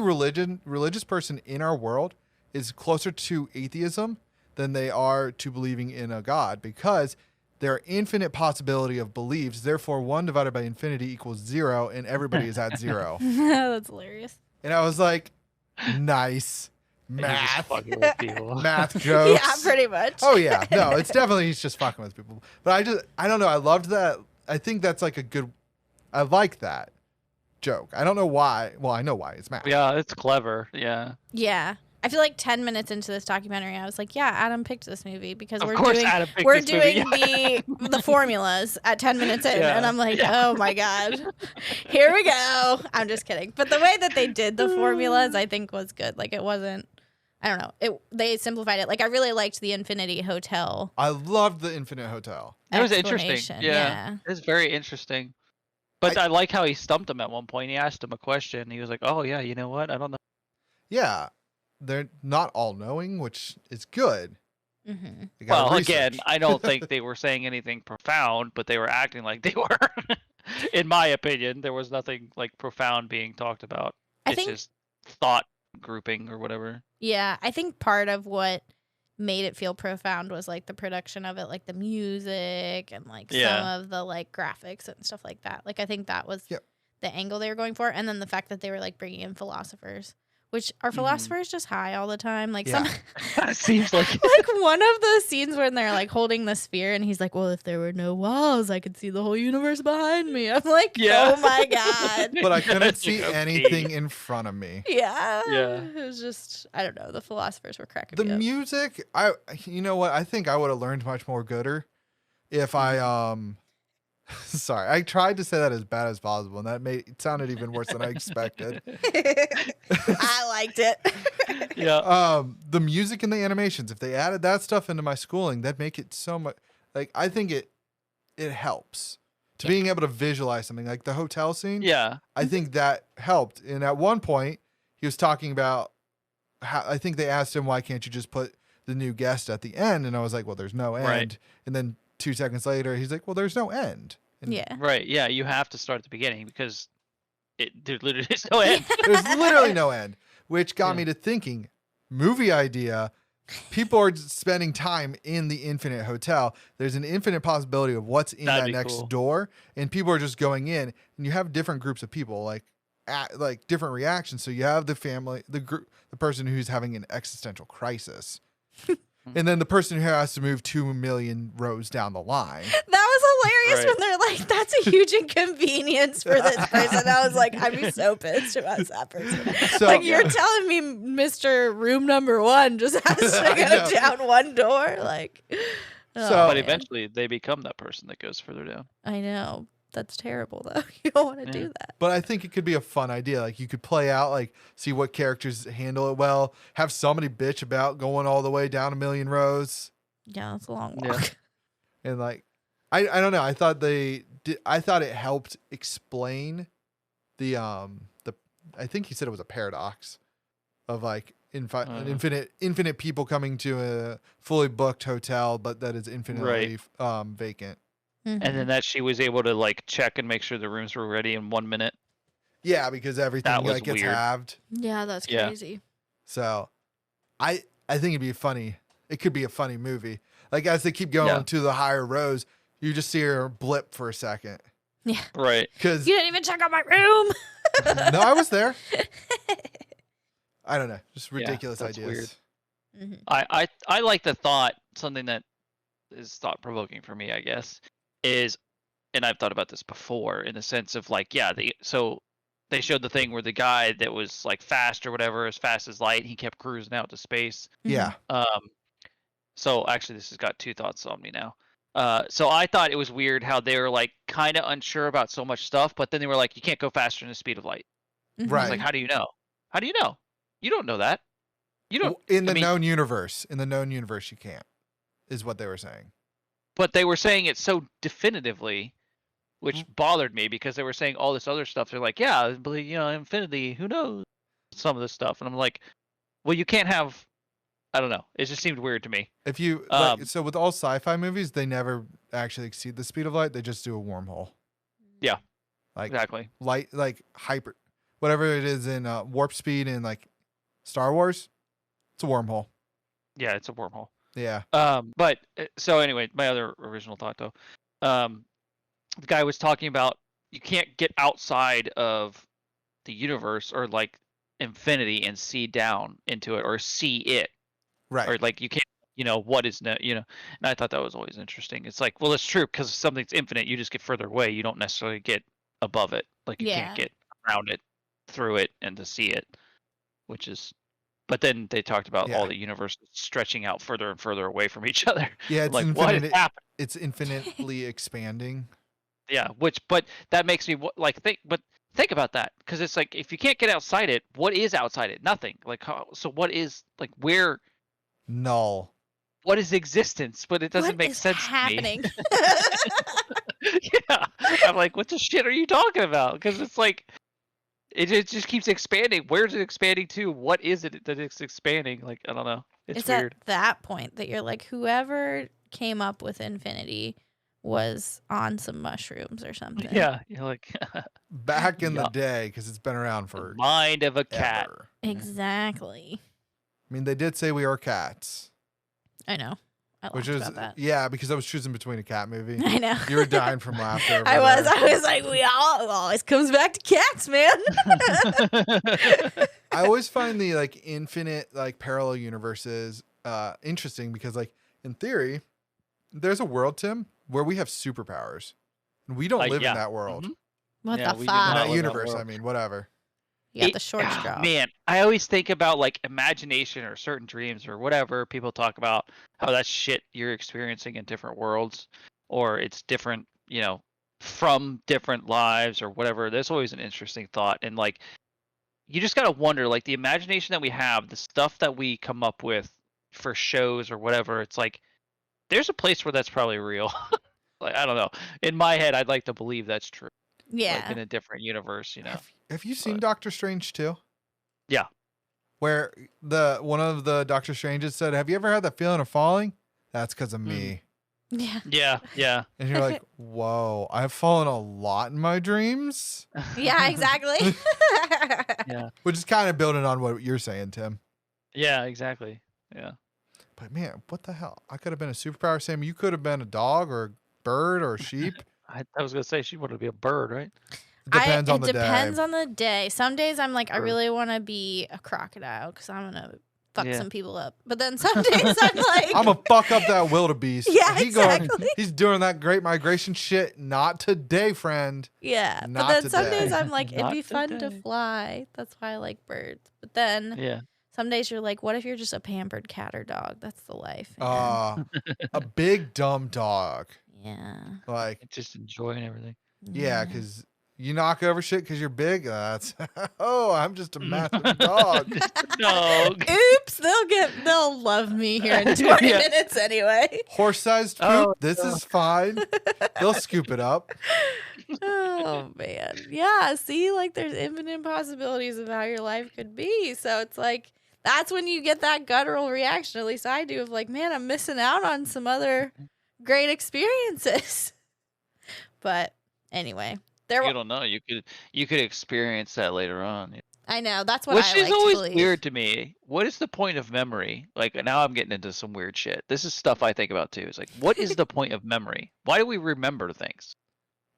Speaker 2: religious person in our world is closer to atheism than they are to believing in a God, because there are infinite possibility of beliefs. Therefore, 1 divided by infinity equals 0, and everybody is at 0.
Speaker 1: That's hilarious.
Speaker 2: And I was like, nice
Speaker 3: And he's just
Speaker 2: math,
Speaker 3: fucking with people.
Speaker 2: math jokes.
Speaker 1: Yeah, pretty much.
Speaker 2: Oh yeah, no, it's definitely he's just fucking with people. But I don't know. I loved that. I think that's like I like that joke. I don't know why. Well, I know why. It's math.
Speaker 3: Yeah, it's clever. Yeah.
Speaker 1: Yeah. I feel like 10 minutes into this documentary, I was like, yeah, Adam picked this movie because
Speaker 3: Of
Speaker 1: we're
Speaker 3: course
Speaker 1: doing
Speaker 3: Adam picked
Speaker 1: we're
Speaker 3: this
Speaker 1: doing
Speaker 3: movie.
Speaker 1: the formulas at 10 minutes in,
Speaker 3: Yeah.
Speaker 1: and I'm like,
Speaker 3: Yeah.
Speaker 1: oh my god, here we go. I'm just kidding, but the way that they did the formulas, I think, was good. Like, it wasn't. I don't know. They simplified it. Like, I really liked the Infinity Hotel.
Speaker 2: I loved the Infinite Hotel.
Speaker 3: It was interesting.
Speaker 1: explanation.
Speaker 3: Yeah. It was very interesting. But I like how he stumped him at one point. He asked him a question. He was like, "Oh yeah, you know what? I don't know."
Speaker 2: Yeah, they're not all knowing, which is good.
Speaker 1: Mm-hmm.
Speaker 2: They gotta
Speaker 3: Well,
Speaker 2: research.
Speaker 3: again, I don't think they were saying anything profound, but they were acting like they were. In my opinion, there was nothing like profound being talked about.
Speaker 1: I
Speaker 3: It's
Speaker 1: think
Speaker 3: just thought grouping or whatever.
Speaker 1: Yeah, I think part of what made it feel profound was like the production of it, like the music and like
Speaker 3: Yeah.
Speaker 1: some of the like graphics and stuff like that. Like, I think that was
Speaker 2: Yep.
Speaker 1: the angle they were going for, and then the fact that they were like bringing in philosophers, which are philosophers just high all the time. Like,
Speaker 2: Yeah.
Speaker 3: It seems like
Speaker 1: like one of the scenes when they're like holding the sphere, and he's like, "Well, if there were no walls, I could see the whole universe behind me." I'm like,
Speaker 3: Yeah.
Speaker 1: "Oh my god."
Speaker 2: But I couldn't see
Speaker 3: Okay.
Speaker 2: anything in front of me.
Speaker 1: Yeah.
Speaker 3: Yeah.
Speaker 1: It was just, I don't know. The philosophers were cracking
Speaker 2: The
Speaker 1: me up.
Speaker 2: music, you know what? I think I would have learned much more gooder if I sorry, I tried to say that as bad as possible, and it sounded even worse than I expected.
Speaker 1: I liked it.
Speaker 3: Yeah.
Speaker 2: The music and the animations, if they added that stuff into my schooling, that'd make it so much like I think it helps to being able to visualize something like the hotel scene.
Speaker 3: Yeah.
Speaker 2: I think that helped. And at one point, he was talking about how I think they asked him, why can't you just put the new guest at the end? And I was like, well, there's no end.
Speaker 3: Right.
Speaker 2: And then 2 seconds later, he's like, well, there's no end. And
Speaker 1: Yeah.
Speaker 3: Right. Yeah. You have to start at the beginning because there literally is no end.
Speaker 2: there's literally no end, which got
Speaker 3: Yeah.
Speaker 2: me to thinking, movie idea. People are spending time in the infinite hotel. There's an infinite possibility of what's in
Speaker 3: That'd
Speaker 2: that
Speaker 3: be
Speaker 2: next
Speaker 3: cool.
Speaker 2: door, and people are just going in. And you have different groups of people, like different reactions. So you have the family, the person who's having an existential crisis, and then the person who has to move 2 million rows down the line.
Speaker 1: That was hilarious
Speaker 3: Right.
Speaker 1: when they're like, "That's a huge inconvenience for this person." I was like, I'd be so pissed if I was that person.
Speaker 2: So-
Speaker 1: Like, you're telling me Mr. Room number 1 just has to
Speaker 2: I know.
Speaker 1: go down one door? Like,
Speaker 2: So-
Speaker 3: But
Speaker 1: man.
Speaker 3: eventually, they become that person that goes further down.
Speaker 1: I know. That's terrible, though. You don't want to
Speaker 3: Yeah.
Speaker 1: do that.
Speaker 2: But I think it could be a fun idea. Like you could play out, like see what characters handle it well. Have somebody bitch about going all the way down a million rows,
Speaker 1: Yeah, it's a long
Speaker 3: Yeah.
Speaker 1: walk.
Speaker 2: and like, I don't know. I thought they did. I thought it helped explain the I think he said it was a paradox of like infinite people coming to a fully booked hotel, but that is infinitely vacant.
Speaker 1: Mhm.
Speaker 3: And then that she was able to like check and make sure the rooms were ready in 1 minute.
Speaker 2: Yeah, because everything
Speaker 3: That was
Speaker 2: like gets
Speaker 3: weird.
Speaker 2: halved.
Speaker 1: Yeah, that's
Speaker 3: Yeah.
Speaker 1: crazy.
Speaker 2: So, I think it'd be funny. It could be a funny movie. Like as they keep going
Speaker 3: Yeah.
Speaker 2: to the higher rows, you just see her blip for a second.
Speaker 1: Yeah.
Speaker 3: Right.
Speaker 2: Because
Speaker 1: You didn't even check out my room.
Speaker 2: no, I was there. I don't know, just
Speaker 3: Yeah,
Speaker 2: ridiculous
Speaker 3: that's
Speaker 2: ideas.
Speaker 3: weird.
Speaker 1: Mhm.
Speaker 3: I like the thought, something that is thought provoking for me, I guess, is, and I've thought about this before in the sense of like, yeah, so they showed the thing where the guy that was like fast or whatever, as fast as light, he kept cruising out to space.
Speaker 2: Yeah,
Speaker 3: So actually, this has got two thoughts on me now. So I thought it was weird how they were like kind of unsure about so much stuff, but then they were like, you can't go faster than the speed of light.
Speaker 1: Mhm.
Speaker 2: Right.
Speaker 3: It's like, how do you know? How do you know? You don't know that. You don't.
Speaker 2: in the
Speaker 3: I mean-
Speaker 2: known universe, you can't, is what they were saying.
Speaker 3: But they were saying it so definitively, which bothered me because they were saying all this other stuff. They're like, yeah, infinity, who knows some of this stuff. And I'm like, well, you can't have, I don't know. It just seemed weird to me.
Speaker 2: If you so with all sci-fi movies, they never actually exceed the speed of light. They just do a wormhole.
Speaker 3: Yeah.
Speaker 2: Like
Speaker 3: Exactly.
Speaker 2: light, like hyper, whatever it is in warp speed in like Star Wars. It's a wormhole.
Speaker 3: Yeah, it's a wormhole.
Speaker 2: Yeah.
Speaker 3: But so anyway, my other original thought though, the guy was talking about you can't get outside of the universe or like infinity and see down into it or see it,
Speaker 2: Right.
Speaker 3: or like you can't, what is and I thought that was always interesting. It's like, well, it's true because if something's infinite, you just get further away. You don't necessarily get above it. Like you
Speaker 1: Yeah.
Speaker 3: can't get around it, through it, and to see it, which is. But then they talked about
Speaker 2: Yeah.
Speaker 3: all the universes stretching out further and further away from each other.
Speaker 2: Yeah, it's
Speaker 3: Like, what is
Speaker 2: infinite.
Speaker 3: happening?
Speaker 2: It's infinitely expanding.
Speaker 3: Yeah, but that makes me think about that because it's like if you can't get outside it, what is outside it? Nothing. Like so, what is like where?
Speaker 2: Null.
Speaker 3: What is existence? But it doesn't
Speaker 1: What
Speaker 3: make
Speaker 1: is
Speaker 3: sense
Speaker 1: happening?
Speaker 3: to me. Yeah, I'm like, what the shit are you talking about? Because it's like it just keeps expanding. Where's it expanding to? What is it that it's expanding? Like I don't know. It's weird.
Speaker 1: At that point that you're like, whoever came up with infinity was on some mushrooms or something.
Speaker 3: Yeah, you're like
Speaker 2: Back in the
Speaker 3: Yeah.
Speaker 2: day, because it's been around
Speaker 3: the
Speaker 2: for
Speaker 3: mind of a cat.
Speaker 2: ever.
Speaker 1: Exactly.
Speaker 2: I mean, they did say we are cats,
Speaker 1: I know. I
Speaker 2: which
Speaker 1: laughed
Speaker 2: is
Speaker 1: about that.
Speaker 2: yeah, because I was choosing between a cat movie.
Speaker 1: I know.
Speaker 2: You were dying from laughter. over
Speaker 1: I was.
Speaker 2: there.
Speaker 1: I was like, it always comes back to cats, man.
Speaker 2: I always find the like infinite like parallel universes interesting because like in theory, there's a world, Tim, where we have superpowers. And we don't live
Speaker 3: yeah.
Speaker 2: in that world.
Speaker 3: Mhm.
Speaker 1: What
Speaker 3: Yeah,
Speaker 1: the
Speaker 3: we do
Speaker 2: In
Speaker 3: not.
Speaker 1: fuck?
Speaker 2: that
Speaker 3: live in that
Speaker 2: universe, I
Speaker 3: world.
Speaker 2: mean, whatever.
Speaker 1: You got the short
Speaker 3: Ah,
Speaker 1: straw.
Speaker 3: Man, I always think about like imagination or certain dreams or whatever. People talk about how that's shit you're experiencing in different worlds, or it's different, from different lives or whatever. There's always an interesting thought, and like you just gotta wonder, like the imagination that we have, the stuff that we come up with for shows or whatever. It's like there's a place where that's probably real. Like I don't know. In my head, I'd like to believe that's true.
Speaker 1: Yeah.
Speaker 3: Like in a different universe,
Speaker 2: Have you seen
Speaker 3: But-
Speaker 2: Doctor Strange too?
Speaker 3: Yeah.
Speaker 2: Where one of the Doctor Stranges said, "Have you ever had that feeling of falling? That's because of me."
Speaker 1: Yeah.
Speaker 3: Yeah, yeah.
Speaker 2: And you're like, "Whoa, I've fallen a lot in my dreams,"
Speaker 1: Yeah, exactly.
Speaker 3: Yeah.
Speaker 2: which is kind of building on what you're saying, Tim.
Speaker 3: Yeah, exactly. Yeah.
Speaker 2: But man, what the hell? I could have been a superpower, Sam. You could have been a dog or a bird or a sheep.
Speaker 3: I was gonna say she wanted to be a bird, right?
Speaker 2: It depends on the
Speaker 1: It depends
Speaker 2: day.
Speaker 1: on the day. Some days I'm like, I
Speaker 3: Sure.
Speaker 1: really want to be a crocodile because I'm gonna fuck
Speaker 3: Yeah.
Speaker 1: some people up. But then some days I'm like,
Speaker 2: I'm gonna fuck up that wildebeest.
Speaker 1: Yeah, exactly.
Speaker 2: He's doing that Great Migration shit. Not today, friend.
Speaker 1: yeah.
Speaker 2: Not
Speaker 1: But then some
Speaker 2: today.
Speaker 1: days I'm like, it'd
Speaker 3: Not
Speaker 1: be fun to
Speaker 3: today.
Speaker 1: fly. That's why I like birds. But then
Speaker 3: Yeah.
Speaker 1: some days you're like, what if you're just a pampered cat or dog? That's the life. Man.
Speaker 2: A big dumb dog.
Speaker 1: Yeah.
Speaker 2: Like,
Speaker 3: Just enjoying everything.
Speaker 2: yeah, because you knock over shit because you're big. That's I'm just a massive dog.
Speaker 3: Dog.
Speaker 1: Oops, they'll love me here in 20
Speaker 3: Yeah.
Speaker 1: minutes anyway.
Speaker 2: Horse-sized poop.
Speaker 3: Oh,
Speaker 2: This is fine. They'll scoop it up.
Speaker 1: Oh man. Yeah, see, like there's infinite possibilities of how your life could be. So it's like that's when you get that guttural reaction, at least I do, of like, man, I'm missing out on some other great experiences. But anyway,
Speaker 3: You don't know. You could experience that later on.
Speaker 1: I know, that's what
Speaker 3: Which
Speaker 1: I
Speaker 3: is
Speaker 1: like
Speaker 3: always
Speaker 1: to believe.
Speaker 3: weird to me. What is the point of memory? Like now I'm getting into some weird shit. This is stuff I think about too. It's like, what is the point of memory? Why do we remember things?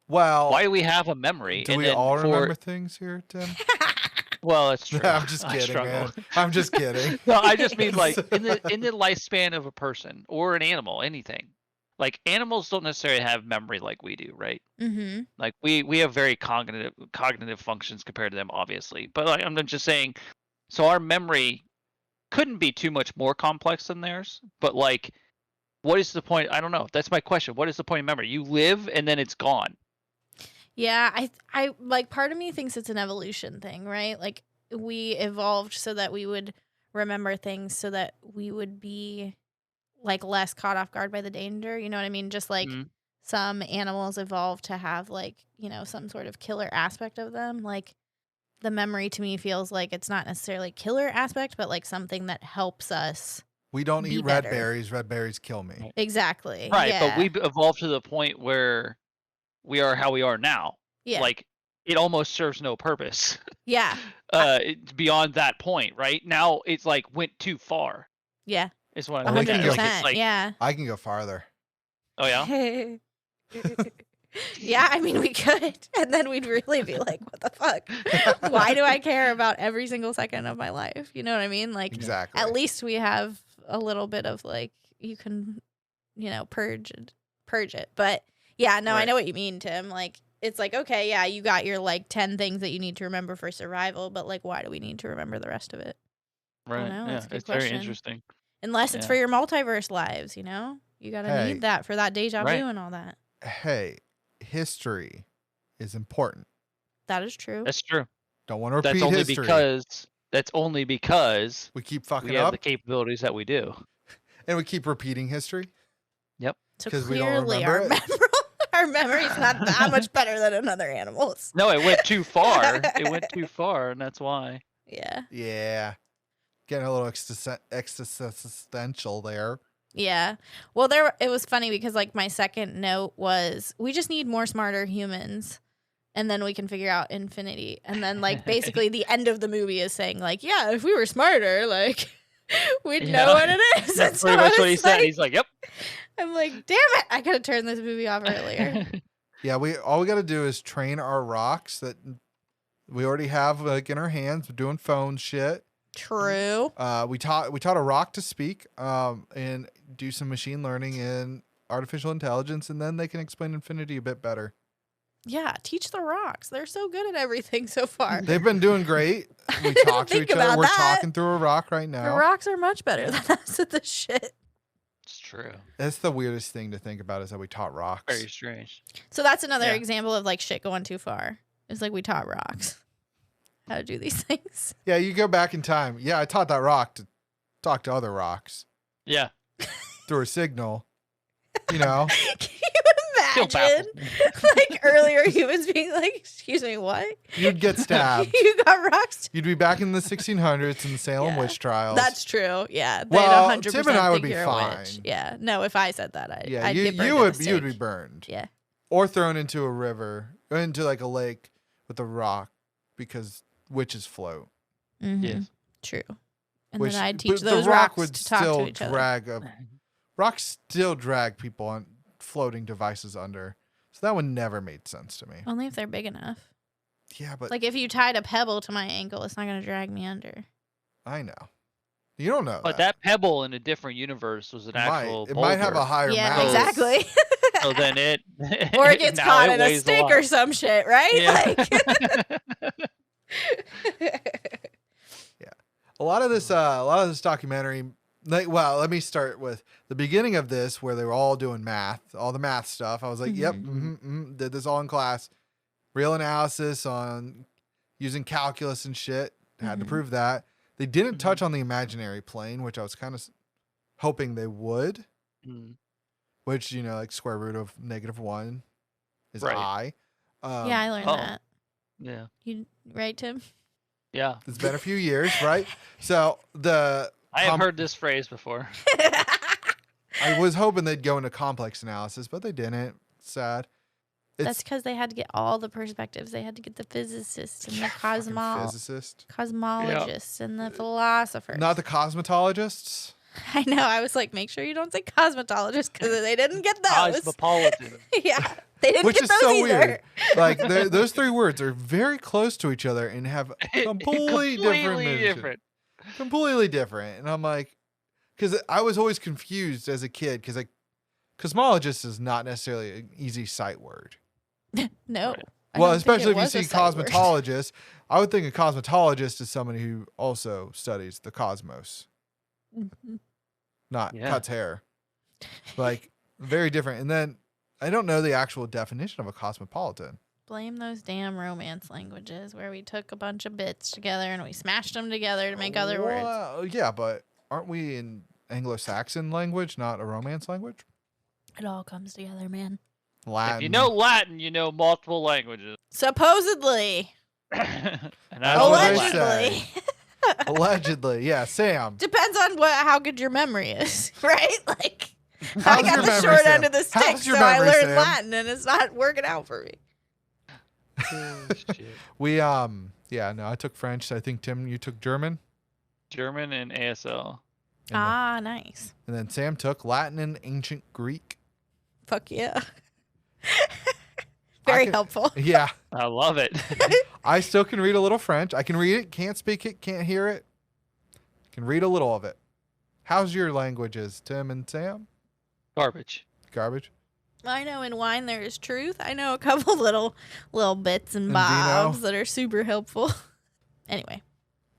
Speaker 2: Well,
Speaker 3: Why do we have a memory?
Speaker 2: do
Speaker 3: And
Speaker 2: we
Speaker 3: then
Speaker 2: all
Speaker 3: for-
Speaker 2: remember things here, Tim?
Speaker 3: Well, it's true.
Speaker 2: I'm just
Speaker 3: I
Speaker 2: kidding,
Speaker 3: struggle.
Speaker 2: man. I'm just kidding.
Speaker 3: No, I just mean like in the lifespan of a person or an animal, anything. Like animals don't necessarily have memory like we do, right?
Speaker 1: Mm-hmm.
Speaker 3: Like we have very cognitive functions compared to them, obviously. But like, I'm just saying, so our memory couldn't be too much more complex than theirs. But like, what is the point? I don't know. That's my question. What is the point of memory? You live and then it's gone.
Speaker 1: Yeah, I like part of me thinks it's an evolution thing, right? Like we evolved so that we would remember things so that we would be like less caught off guard by the danger. You know what I mean? Just like
Speaker 3: Mhm.
Speaker 1: some animals evolved to have like, you know, some sort of killer aspect of them. Like the memory to me feels like it's not necessarily killer aspect, but like something that helps us.
Speaker 2: We don't
Speaker 1: Be
Speaker 2: eat red
Speaker 1: better.
Speaker 2: berries. Red berries kill me.
Speaker 1: Exactly.
Speaker 3: Right,
Speaker 1: Yeah.
Speaker 3: but we've evolved to the point where we are how we are now.
Speaker 1: yeah.
Speaker 3: Like it almost serves no purpose.
Speaker 1: yeah.
Speaker 3: Beyond that point, right? Now it's like went too far.
Speaker 1: Yeah.
Speaker 3: Is what
Speaker 2: Oh,
Speaker 3: I'm
Speaker 2: we
Speaker 3: thinking.
Speaker 2: can go-
Speaker 3: Like, it's
Speaker 1: 100%.
Speaker 3: like,
Speaker 1: yeah.
Speaker 2: I can go farther.
Speaker 3: oh yeah.
Speaker 1: Yeah, I mean, we could. And then we'd really be like, what the fuck? Why do I care about every single second of my life? You know what I mean? Like,
Speaker 2: Exactly.
Speaker 1: at least we have a little bit of like, you can, you know, purge it. But yeah, no, I
Speaker 3: Right.
Speaker 1: know what you mean, Tim. Like, it's like, okay, yeah, you got your like 10 things that you need to remember for survival, but like, why do we need to remember the rest of it?
Speaker 3: Right.
Speaker 1: know,
Speaker 3: Yeah,
Speaker 1: that's a good
Speaker 3: it's very
Speaker 1: question.
Speaker 3: interesting.
Speaker 1: Unless it's
Speaker 3: Yeah.
Speaker 1: for your multiverse lives, you know? You got to
Speaker 2: Hey.
Speaker 1: need that for that deja vu
Speaker 3: Right.
Speaker 1: and all that.
Speaker 2: Hey, history is important.
Speaker 1: That is true.
Speaker 3: That's true.
Speaker 2: Don't want to repeat
Speaker 3: That's only
Speaker 2: history.
Speaker 3: because
Speaker 2: we keep fucking
Speaker 3: we have
Speaker 2: up
Speaker 3: the capabilities that we do.
Speaker 2: and we keep repeating history.
Speaker 1: So
Speaker 2: 'Cause we don't
Speaker 1: clearly
Speaker 2: remember
Speaker 1: our memory's not that much better than another animal's.
Speaker 3: No, it went too far. It went too far, and that's why.
Speaker 1: Yeah.
Speaker 2: Yeah. Getting a little existential there.
Speaker 1: Yeah. Well, it was funny because like my second note was we just need more smarter humans and then we can figure out infinity. And then like basically the end of the movie is saying like, yeah, if we were smarter, like we'd know
Speaker 3: Yeah.
Speaker 1: what it is.
Speaker 3: That's
Speaker 1: And so
Speaker 3: pretty
Speaker 1: I
Speaker 3: much what he
Speaker 1: was
Speaker 3: said.
Speaker 1: like-
Speaker 3: He's like, "Yep."
Speaker 1: I'm like, damn it. I could have turned this movie off earlier.
Speaker 2: Yeah, all we got to do is train our rocks that we already have like in our hands. We're doing phone shit.
Speaker 1: True.
Speaker 2: We taught a rock to speak and do some machine learning and artificial intelligence, and then they can explain infinity a bit better.
Speaker 1: Yeah. Teach the rocks. They're so good at everything so far.
Speaker 2: They've been doing great. We talk to
Speaker 1: Think
Speaker 2: each other.
Speaker 1: about
Speaker 2: We're
Speaker 1: that.
Speaker 2: talking through a rock right
Speaker 1: The
Speaker 2: now.
Speaker 1: rocks are much better than us at this shit.
Speaker 3: It's true.
Speaker 2: That's the weirdest thing to think about is that we taught rocks.
Speaker 3: Very strange.
Speaker 1: So that's another
Speaker 3: Yeah.
Speaker 1: example of like shit going too far. It's like we taught rocks how to do these things.
Speaker 2: Yeah, you go back in time. Yeah, I taught that rock to talk to other rocks
Speaker 3: Yeah.
Speaker 2: through a signal. You know,
Speaker 1: Can
Speaker 3: Still
Speaker 1: you imagine like earlier humans being like, excuse me, what?
Speaker 2: you'd get stabbed.
Speaker 1: You got rocks.
Speaker 2: You'd be back in the 1600s in the Salem
Speaker 1: Yeah.
Speaker 2: witch trials.
Speaker 1: That's true. Yeah. They'd
Speaker 2: Well,
Speaker 1: 100%
Speaker 2: Tim and I would
Speaker 1: think
Speaker 2: be
Speaker 1: you're a witch.
Speaker 2: fine.
Speaker 1: Yeah. No, if I said that, I'd
Speaker 2: yeah,
Speaker 1: get burned
Speaker 2: you
Speaker 1: at
Speaker 2: would
Speaker 1: the
Speaker 2: you would be
Speaker 1: stake.
Speaker 2: burned
Speaker 1: Yeah.
Speaker 2: or thrown into a river or into like a lake with a rock because witches float.
Speaker 1: Mhm.
Speaker 3: Yes.
Speaker 1: True. And
Speaker 2: Which
Speaker 1: then I'd
Speaker 2: but
Speaker 1: teach
Speaker 2: the
Speaker 1: those
Speaker 2: rock
Speaker 1: rocks
Speaker 2: would
Speaker 1: to talk
Speaker 2: still
Speaker 1: to each other.
Speaker 2: drag rocks still drag people on floating devices under. So that one never made sense to me.
Speaker 1: Only if they're big enough.
Speaker 2: Yeah, but
Speaker 1: Like if you tied a pebble to my ankle, it's not going to drag me under.
Speaker 2: I know. You don't know
Speaker 3: But that pebble in a different universe was an actual
Speaker 2: It might have a
Speaker 3: boulder.
Speaker 2: higher
Speaker 1: Yeah,
Speaker 2: mass.
Speaker 1: exactly.
Speaker 3: So then it
Speaker 1: Or it gets
Speaker 3: now
Speaker 1: caught
Speaker 3: it
Speaker 1: in a
Speaker 3: weighs
Speaker 1: stick
Speaker 3: lot.
Speaker 1: or some shit, right?
Speaker 3: Yeah.
Speaker 2: A lot of this documentary, well, let me start with the beginning of this where they were all doing math, all the math stuff. I was like, yep, did this all in class. Real analysis on using calculus and shit. Had to prove that. They didn't touch on the imaginary plane, which I was kind of hoping they would. Which, like square root of -1 is
Speaker 3: Right.
Speaker 2: I.
Speaker 1: Yeah, I learned that.
Speaker 3: Yeah.
Speaker 1: You right, Tim?
Speaker 3: Yeah.
Speaker 2: It's been a few years, right? So
Speaker 3: I have heard this phrase before.
Speaker 2: I was hoping they'd go into complex analysis, but they didn't. Sad.
Speaker 1: That's because they had to get all the perspectives. They had to get the physicists and the
Speaker 2: physicist.
Speaker 1: cosmologists and the philosophers.
Speaker 2: Not the cosmetologists.
Speaker 1: I know. I was like, make sure you don't say cosmetologists because they didn't get those.
Speaker 3: Cosmopolitan.
Speaker 1: Yeah, they didn't
Speaker 2: Which
Speaker 1: get
Speaker 2: is
Speaker 1: those
Speaker 2: so
Speaker 1: either.
Speaker 2: weird. Like those three words are very close to each other and have completely different meanings. Completely different. And I'm like, because I was always confused as a kid because cosmologist is not necessarily an easy sight word.
Speaker 1: No.
Speaker 3: Right.
Speaker 2: Well, especially if you see cosmetologist, I would think a cosmetologist is somebody who also studies the cosmos, not cuts hair. Like, very different. And then I don't know the actual definition of a cosmopolitan.
Speaker 1: Blame those damn romance languages where we took a bunch of bits together and we smashed them together to make other words.
Speaker 2: Well, yeah, but aren't we in Anglo-Saxon language, not a romance language?
Speaker 1: It all comes together, man.
Speaker 2: Latin.
Speaker 3: If you know Latin, you know multiple languages.
Speaker 1: Supposedly.
Speaker 3: And
Speaker 1: Allegedly.
Speaker 2: Allegedly, yeah, Sam.
Speaker 1: Depends on how good your memory is, right? Like,
Speaker 2: How's
Speaker 1: I got
Speaker 2: your
Speaker 1: the
Speaker 2: memory,
Speaker 1: short
Speaker 2: Sam?
Speaker 1: end of the stick,
Speaker 2: How's your
Speaker 1: so I
Speaker 2: memory,
Speaker 1: learned
Speaker 2: Sam?
Speaker 1: Latin, and it's not working out for me.
Speaker 2: We I took French. I think Tim, you took German.
Speaker 3: German and ASL.
Speaker 1: Nice.
Speaker 2: And then Sam took Latin and ancient Greek.
Speaker 1: Fuck yeah. Very helpful.
Speaker 2: Yeah.
Speaker 3: I love it.
Speaker 2: I still can read a little French. I can read it, can't speak it, can't hear it. Can read a little of it. How's your languages, Tim and Sam?
Speaker 3: Garbage.
Speaker 2: Garbage?
Speaker 1: I know in wine there is truth. I know a couple little bits and bobs that are super helpful. Anyway.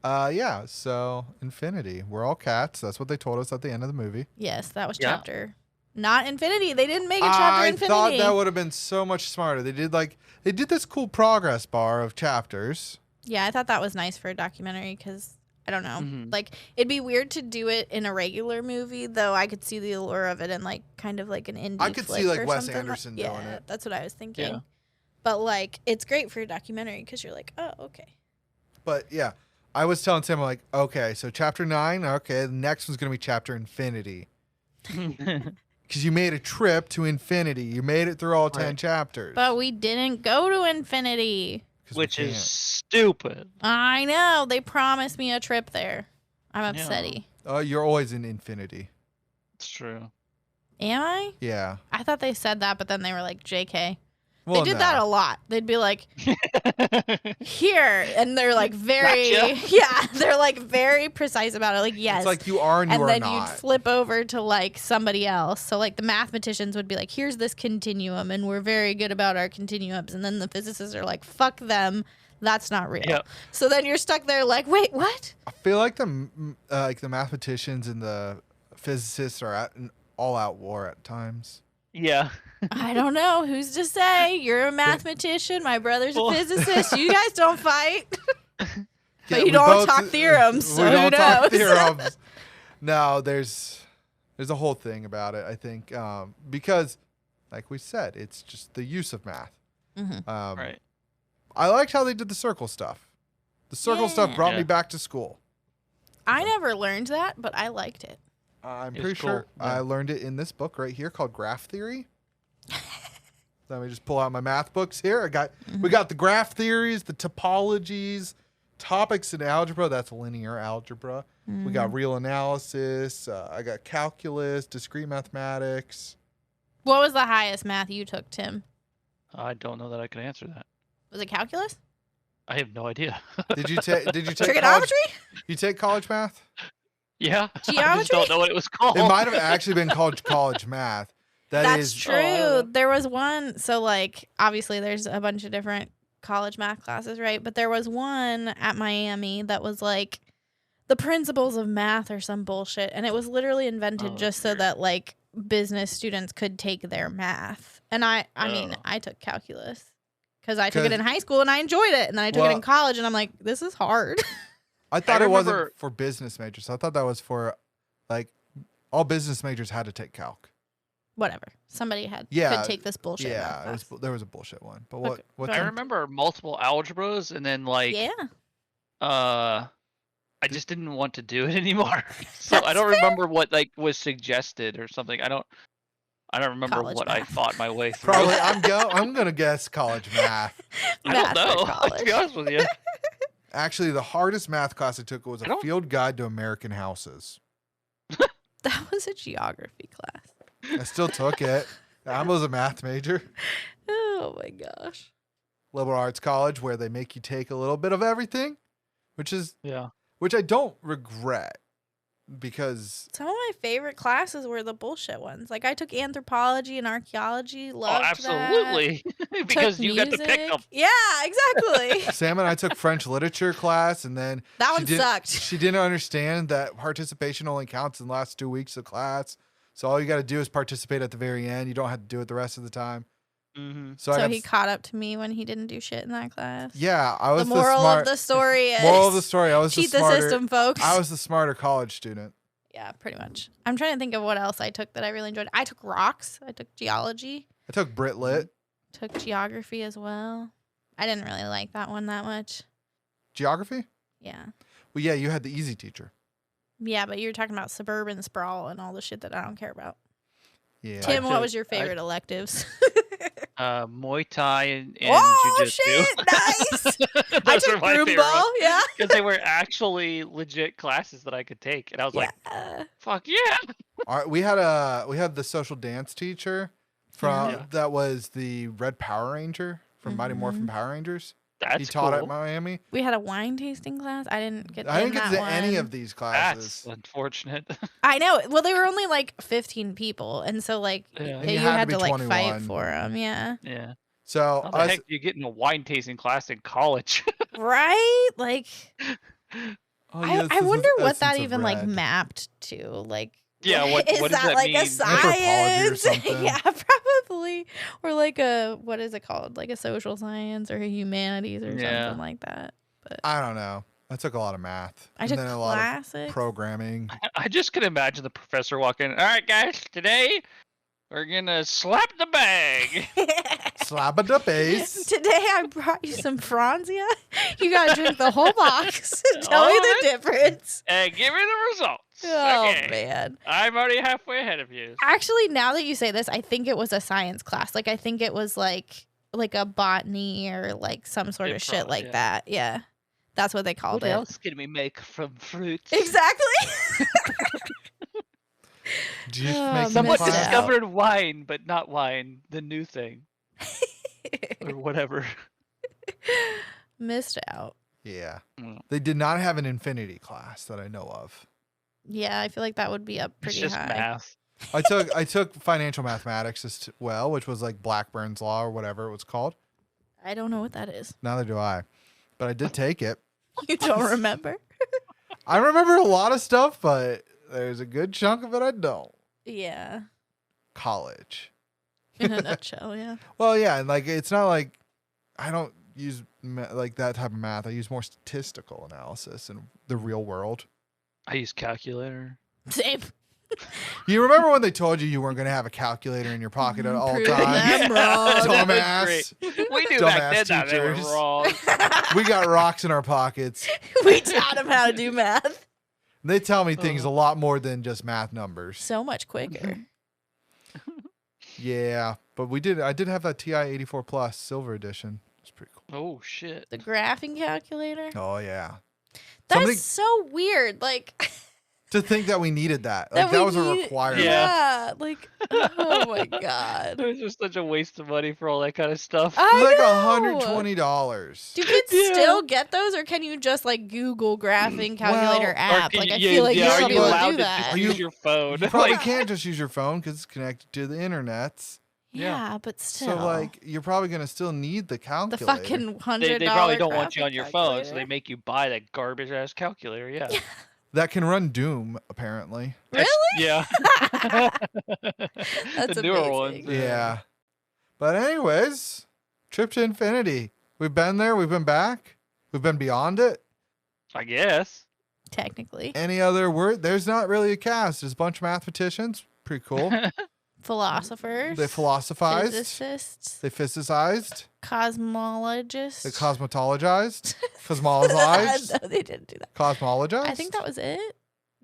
Speaker 2: Yeah, so Infinity. We're all cats. That's what they told us at the end of the movie.
Speaker 1: Yes, that was chapter. Not Infinity. They didn't make a chapter Infinity.
Speaker 2: I thought that would have been so much smarter. They did this cool progress bar of chapters.
Speaker 1: Yeah, I thought that was nice for a documentary because I don't know. Like, it'd be weird to do it in a regular movie, though I could see the allure of it in, like, kind of like an indie
Speaker 2: I could
Speaker 1: flick
Speaker 2: see, like,
Speaker 1: or
Speaker 2: Wes
Speaker 1: something.
Speaker 2: Anderson doing
Speaker 1: Yeah,
Speaker 2: it.
Speaker 1: that's what I was thinking.
Speaker 3: Yeah.
Speaker 1: But, like, it's great for a documentary because you're like, oh, okay.
Speaker 2: But, yeah, I was telling Tim, like, okay, so chapter 9, okay, the next one's going to be chapter Infinity. Because you made a trip to Infinity. You made it through all 10 chapters.
Speaker 1: But we didn't go to Infinity.
Speaker 3: Which is stupid.
Speaker 1: I know. They promised me a trip there. I'm upsetty.
Speaker 2: Oh, you're always in Infinity.
Speaker 3: It's true.
Speaker 1: Am I?
Speaker 2: Yeah.
Speaker 1: I thought they said that, but then they were like, JK.
Speaker 2: Well,
Speaker 1: They did that a lot. They'd be like, here. And they're like very,
Speaker 3: Gotcha.
Speaker 1: they're like very precise about it. Like, yes.
Speaker 2: It's like you are and you are
Speaker 1: then
Speaker 2: not.
Speaker 1: you'd flip over to like somebody else. So like the mathematicians would be like, here's this continuum and we're very good about our continuums. And then the physicists are like, fuck them. That's not real.
Speaker 3: Yep.
Speaker 1: So then you're stuck there like, wait, what?
Speaker 2: I feel like the mathematicians and the physicists are at an all-out war at times.
Speaker 3: Yeah.
Speaker 1: I don't know. Who's to say? You're a mathematician. My brother's a physicist. You guys don't fight. But you don't talk theorems, so
Speaker 2: we
Speaker 1: who
Speaker 2: don't talk
Speaker 1: knows?
Speaker 2: theorems. No, there's a whole thing about it, I think, because, like we said, it's just the use of math.
Speaker 3: Right.
Speaker 2: I liked how they did the circle stuff. The circle stuff brought me back to school.
Speaker 1: I never learned that, but I liked it.
Speaker 2: I'm
Speaker 3: It was
Speaker 2: pretty sure
Speaker 3: cool.
Speaker 2: I learned it in this book right here called Graph Theory. Let me just pull out my math books here. We got the graph theories, the topologies, topics in algebra. That's linear algebra. We got real analysis. I got calculus, discrete mathematics.
Speaker 1: What was the highest math you took, Tim?
Speaker 3: I don't know that I can answer that.
Speaker 1: Was it calculus?
Speaker 3: I have no idea.
Speaker 2: Did you take
Speaker 1: Trigonometry?
Speaker 2: You take college math?
Speaker 3: Yeah, I just
Speaker 1: Geometry?
Speaker 3: don't know what it was called.
Speaker 2: It might have actually been called college math.
Speaker 1: That's
Speaker 2: I
Speaker 1: true.
Speaker 3: don't know.
Speaker 1: There was one. So, like, obviously, there's a bunch of different college math classes, right? But there was one at Miami that was like the principles of math or some bullshit. And it was literally invented
Speaker 3: Oh,
Speaker 1: just so
Speaker 3: weird.
Speaker 1: that, like, business students could take their math. And I mean,
Speaker 3: Oh.
Speaker 1: I took calculus because I took it
Speaker 2: 'Cause-
Speaker 1: in high school and I enjoyed it. And then I took it
Speaker 2: Well-
Speaker 1: in college and I'm like, this is hard.
Speaker 2: I thought it wasn't
Speaker 3: remember-
Speaker 2: for business majors. I thought that was for like all business majors had to take calc.
Speaker 1: Whatever. Somebody could take this bullshit. math
Speaker 2: Yeah,
Speaker 1: class.
Speaker 2: there was a bullshit one. But
Speaker 1: Okay,
Speaker 2: what?
Speaker 3: I remember multiple algebras, and then like
Speaker 1: Yeah.
Speaker 3: I just didn't want to do it anymore. So I
Speaker 1: That's
Speaker 3: don't
Speaker 1: fair.
Speaker 3: remember what like was suggested or something. I don't remember
Speaker 1: College
Speaker 3: what I
Speaker 1: math.
Speaker 3: fought my way through.
Speaker 2: Probably I'm gonna guess college math.
Speaker 3: I don't
Speaker 1: Math for
Speaker 3: know. To
Speaker 1: college.
Speaker 3: be honest with you.
Speaker 2: Actually, the hardest math class I took was
Speaker 3: I
Speaker 2: a
Speaker 3: don't-
Speaker 2: field guide to American houses.
Speaker 1: That was a geography class.
Speaker 2: I still took it. I was a math major.
Speaker 1: Oh my gosh.
Speaker 2: Liberal arts college where they make you take a little bit of everything, which
Speaker 3: Yeah.
Speaker 2: I don't regret because
Speaker 1: Some of my favorite classes were the bullshit ones. Like I took anthropology and archaeology. Loved
Speaker 3: Oh, absolutely.
Speaker 1: That.
Speaker 3: Because
Speaker 1: Took
Speaker 3: you got to pick
Speaker 1: music.
Speaker 3: them.
Speaker 1: Yeah, exactly.
Speaker 2: Sam and I took French literature class, and then
Speaker 1: That
Speaker 2: she
Speaker 1: one
Speaker 2: didn't-
Speaker 1: sucked.
Speaker 2: She didn't understand that participation only counts in the last 2 weeks of class. So all you got to do is participate at the very end. You don't have to do it the rest of the time.
Speaker 3: Mm-hmm.
Speaker 2: So, I
Speaker 1: So
Speaker 2: got
Speaker 1: he caught up to me when he didn't do shit in that class.
Speaker 2: yeah, I was
Speaker 1: The moral
Speaker 2: smart.
Speaker 1: of the story is
Speaker 2: moral of the story. I was
Speaker 1: cheat
Speaker 2: the
Speaker 1: the
Speaker 2: smarter.
Speaker 1: system, folks.
Speaker 2: I was the smarter college student.
Speaker 1: Yeah, pretty much. I'm trying to think of what else I took that I really enjoyed. I took rocks. I took geology.
Speaker 2: I took Brit Lit.
Speaker 1: Took geography as well. I didn't really like that one that much.
Speaker 2: Geography?
Speaker 1: Yeah.
Speaker 2: Well, yeah, you had the easy teacher.
Speaker 1: Yeah, but you're talking about suburban sprawl and all the shit that I don't care about.
Speaker 2: Yeah.
Speaker 1: Tim, what
Speaker 3: took-
Speaker 1: was your favorite electives?
Speaker 3: Muay Thai and
Speaker 1: Oh,
Speaker 3: Jiu-Jitsu.
Speaker 1: shit, nice. I
Speaker 3: Those
Speaker 1: took
Speaker 3: were my favorite
Speaker 1: broomball,
Speaker 3: ones.
Speaker 1: yeah.
Speaker 3: Because they were actually legit classes that I could take. And I was like,
Speaker 1: Yeah.
Speaker 3: fuck yeah.
Speaker 2: All right, we had the social dance teacher from
Speaker 3: Yeah.
Speaker 2: that was the Red Power Ranger from Mighty Morphin Power Rangers.
Speaker 3: That's
Speaker 2: He taught
Speaker 3: cool.
Speaker 2: at Miami.
Speaker 1: We had a wine tasting class. I didn't get
Speaker 2: I
Speaker 1: in
Speaker 2: didn't get
Speaker 1: that
Speaker 2: to any
Speaker 1: one.
Speaker 2: of these
Speaker 3: That's
Speaker 2: classes.
Speaker 3: unfortunate.
Speaker 1: I know. Well, they were only like 15 people, and so like
Speaker 3: Yeah.
Speaker 2: And
Speaker 1: you
Speaker 2: you had
Speaker 1: had
Speaker 2: to
Speaker 1: to
Speaker 2: be
Speaker 1: like fight
Speaker 2: 21.
Speaker 1: for them. Yeah.
Speaker 3: Yeah.
Speaker 2: So
Speaker 3: How the
Speaker 2: us,
Speaker 3: heck do you get in a wine tasting class in college?
Speaker 1: Right? Like
Speaker 2: oh, yes,
Speaker 1: I
Speaker 2: this is
Speaker 1: wonder what
Speaker 2: Essence
Speaker 1: that
Speaker 2: of
Speaker 1: even like
Speaker 2: Red.
Speaker 1: mapped to. Like
Speaker 3: Yeah, what
Speaker 1: is
Speaker 3: does
Speaker 1: that
Speaker 3: that
Speaker 1: like a
Speaker 3: mean?
Speaker 2: Anthropology or
Speaker 1: science?
Speaker 2: something.
Speaker 1: Yeah, probably. Or like a what is it called? Like a social science or a humanities or
Speaker 3: Yeah.
Speaker 1: something like that.
Speaker 2: I don't know. I took a lot of math.
Speaker 1: I
Speaker 2: and
Speaker 1: took
Speaker 2: then a lot of
Speaker 1: classics.
Speaker 2: programming.
Speaker 3: I just can imagine the professor walking. All right, guys, today we're gonna slap the bag.
Speaker 2: Slap at the base.
Speaker 1: Today I brought you some Franzia. You gotta drink the whole box. Tell me
Speaker 3: All
Speaker 1: the
Speaker 3: right.
Speaker 1: difference.
Speaker 3: And give me the results.
Speaker 1: Oh
Speaker 3: Okay.
Speaker 1: man.
Speaker 3: I'm already halfway ahead of you.
Speaker 1: Actually, now that you say this, I think it was a science class. Like I think it was like a botany or like some sort of shit
Speaker 3: Improv,
Speaker 1: like
Speaker 3: yeah.
Speaker 1: that. Yeah. That's what they called
Speaker 3: What
Speaker 1: it.
Speaker 3: else can we make from fruits?
Speaker 1: Exactly.
Speaker 2: Did you
Speaker 1: Oh,
Speaker 2: make some
Speaker 3: Someone
Speaker 1: missed
Speaker 2: class?
Speaker 1: out.
Speaker 3: discovered wine, but not wine. The new thing, or whatever.
Speaker 1: Missed out.
Speaker 2: Yeah.
Speaker 3: Mm.
Speaker 2: They did not have an infinity class that I know of.
Speaker 1: Yeah, I feel like that would be up
Speaker 3: It's
Speaker 1: pretty
Speaker 3: just
Speaker 1: high.
Speaker 3: math.
Speaker 2: I took financial mathematics as well, which was like Blackburn's law or whatever it was called.
Speaker 1: I don't know what that is.
Speaker 2: Neither do I. But I did take it.
Speaker 1: You don't remember?
Speaker 2: I remember a lot of stuff, but there's a good chunk of it I don't.
Speaker 1: Yeah.
Speaker 2: College.
Speaker 1: In a nutshell, yeah.
Speaker 2: Well, yeah, and like it's not like I don't use like that type of math. I use more statistical analysis in the real world.
Speaker 3: I use calculator.
Speaker 1: Same.
Speaker 2: You remember when they told you weren't going to have a calculator in your pocket at all
Speaker 1: Prove
Speaker 2: times?
Speaker 1: them wrong.
Speaker 2: Dumbass.
Speaker 3: We knew back
Speaker 2: Dumbass
Speaker 3: then that they were
Speaker 2: teachers.
Speaker 3: wrong.
Speaker 2: We got rocks in our pockets.
Speaker 1: We taught him how to do math
Speaker 2: They tell me things a lot more than just math numbers.
Speaker 1: so much quicker.
Speaker 2: Yeah, but I did have that TI 84 Plus Silver Edition. It's pretty cool.
Speaker 3: Oh shit!
Speaker 1: The graphing calculator.
Speaker 2: Oh yeah.
Speaker 1: That's
Speaker 2: Somebody-
Speaker 1: so weird. Like,
Speaker 2: To think that we needed that. Like, that was a requirement.
Speaker 1: Yeah. Like, oh my God.
Speaker 3: It was just such a waste of money for all that kind of stuff.
Speaker 2: It was like
Speaker 1: know.
Speaker 2: $120.
Speaker 1: Do kids still get those, or can you just like Google graphing calculator app?
Speaker 3: Or
Speaker 1: Like, I
Speaker 3: yeah,
Speaker 1: feel like
Speaker 3: yeah,
Speaker 1: you
Speaker 3: are
Speaker 1: should be
Speaker 3: you
Speaker 1: able to
Speaker 3: allowed
Speaker 1: do
Speaker 3: to
Speaker 1: that.
Speaker 3: just use your phone?
Speaker 2: You probably
Speaker 3: Like,
Speaker 2: can't just use your phone because it's connected to the internet.
Speaker 1: Yeah, but still.
Speaker 2: So, like, you're probably going to still need the
Speaker 1: the
Speaker 2: calculator.
Speaker 1: fucking $100
Speaker 3: they probably don't want you
Speaker 1: graphic
Speaker 3: on your phone,
Speaker 1: calculator.
Speaker 3: so they make you buy that garbage ass calculator. Yeah.
Speaker 2: That can run Doom, apparently.
Speaker 1: Really?
Speaker 3: Yeah.
Speaker 1: That's
Speaker 3: the newer
Speaker 1: amazing.
Speaker 3: ones.
Speaker 2: Yeah. But anyways, Trip to Infinity. We've been there. We've been back. We've been beyond it.
Speaker 3: I guess.
Speaker 1: Technically.
Speaker 2: Any other word? There's not really a cast. There's a bunch of mathematicians. Pretty cool.
Speaker 1: Philosophers.
Speaker 2: They philosophized.
Speaker 1: Physicists.
Speaker 2: They physicized.
Speaker 1: Cosmologists.
Speaker 2: They cosmetologized. Cosmologized.
Speaker 1: No, they didn't do that.
Speaker 2: Cosmologized.
Speaker 1: I think that was it.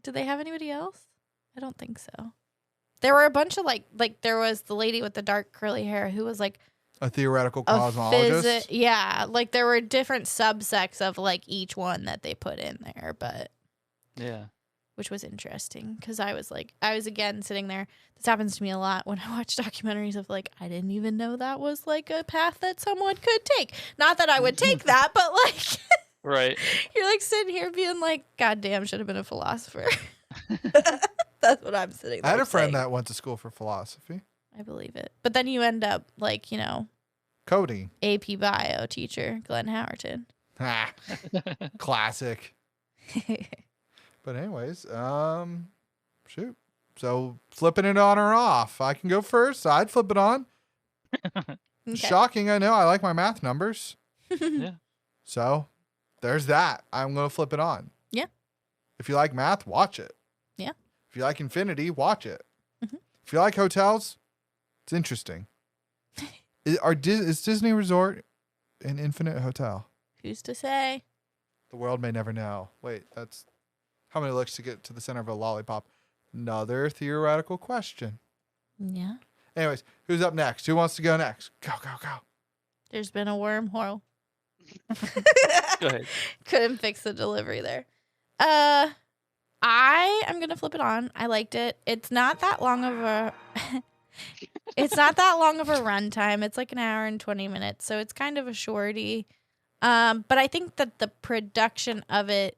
Speaker 1: Did they have anybody else? I don't think so. There were a bunch of like there was the lady with the dark curly hair who was like
Speaker 2: a theoretical
Speaker 1: a
Speaker 2: cosmologist.
Speaker 1: Yeah, like there were different subsects of like each one that they put in there, but
Speaker 3: Yeah.
Speaker 1: which was interesting because I was again sitting there. This happens to me a lot when I watch documentaries of like, I didn't even know that was like a path that someone could take. Not that I would take that, but like,
Speaker 3: Right.
Speaker 1: you're like sitting here being like, God damn, should have been a philosopher. That's what I'm sitting there
Speaker 2: I had a friend
Speaker 1: saying.
Speaker 2: that went to school for philosophy.
Speaker 1: I believe it. But then you end up like,
Speaker 2: Coding.
Speaker 1: AP bio teacher, Glenn Howerton.
Speaker 2: Ah, classic. But anyways, shoot. So flipping it on or off. I can go first. I'd flip it on.
Speaker 1: Okay.
Speaker 2: Shocking, I know. I like my math numbers.
Speaker 3: Yeah.
Speaker 2: So there's that. I'm going to flip it on.
Speaker 1: Yeah.
Speaker 2: If you like math, watch it.
Speaker 1: Yeah.
Speaker 2: If you like infinity, watch it.
Speaker 1: Mhm.
Speaker 2: If you like hotels, it's interesting. Is Disney Resort an infinite hotel?
Speaker 1: Who's to say?
Speaker 2: The world may never know. Wait, that's how many licks to get to the center of a lollipop. Another theoretical question.
Speaker 1: Yeah.
Speaker 2: Anyways, who's up next? Who wants to go next? Go, go, go.
Speaker 1: There's been a wormhole.
Speaker 3: Go ahead.
Speaker 1: Couldn't fix the delivery there. I am gonna flip it on. I liked it. It's not that long of a it's not that long of a runtime. It's like an hour and 20 minutes, so it's kind of a shorty. But I think that the production of it,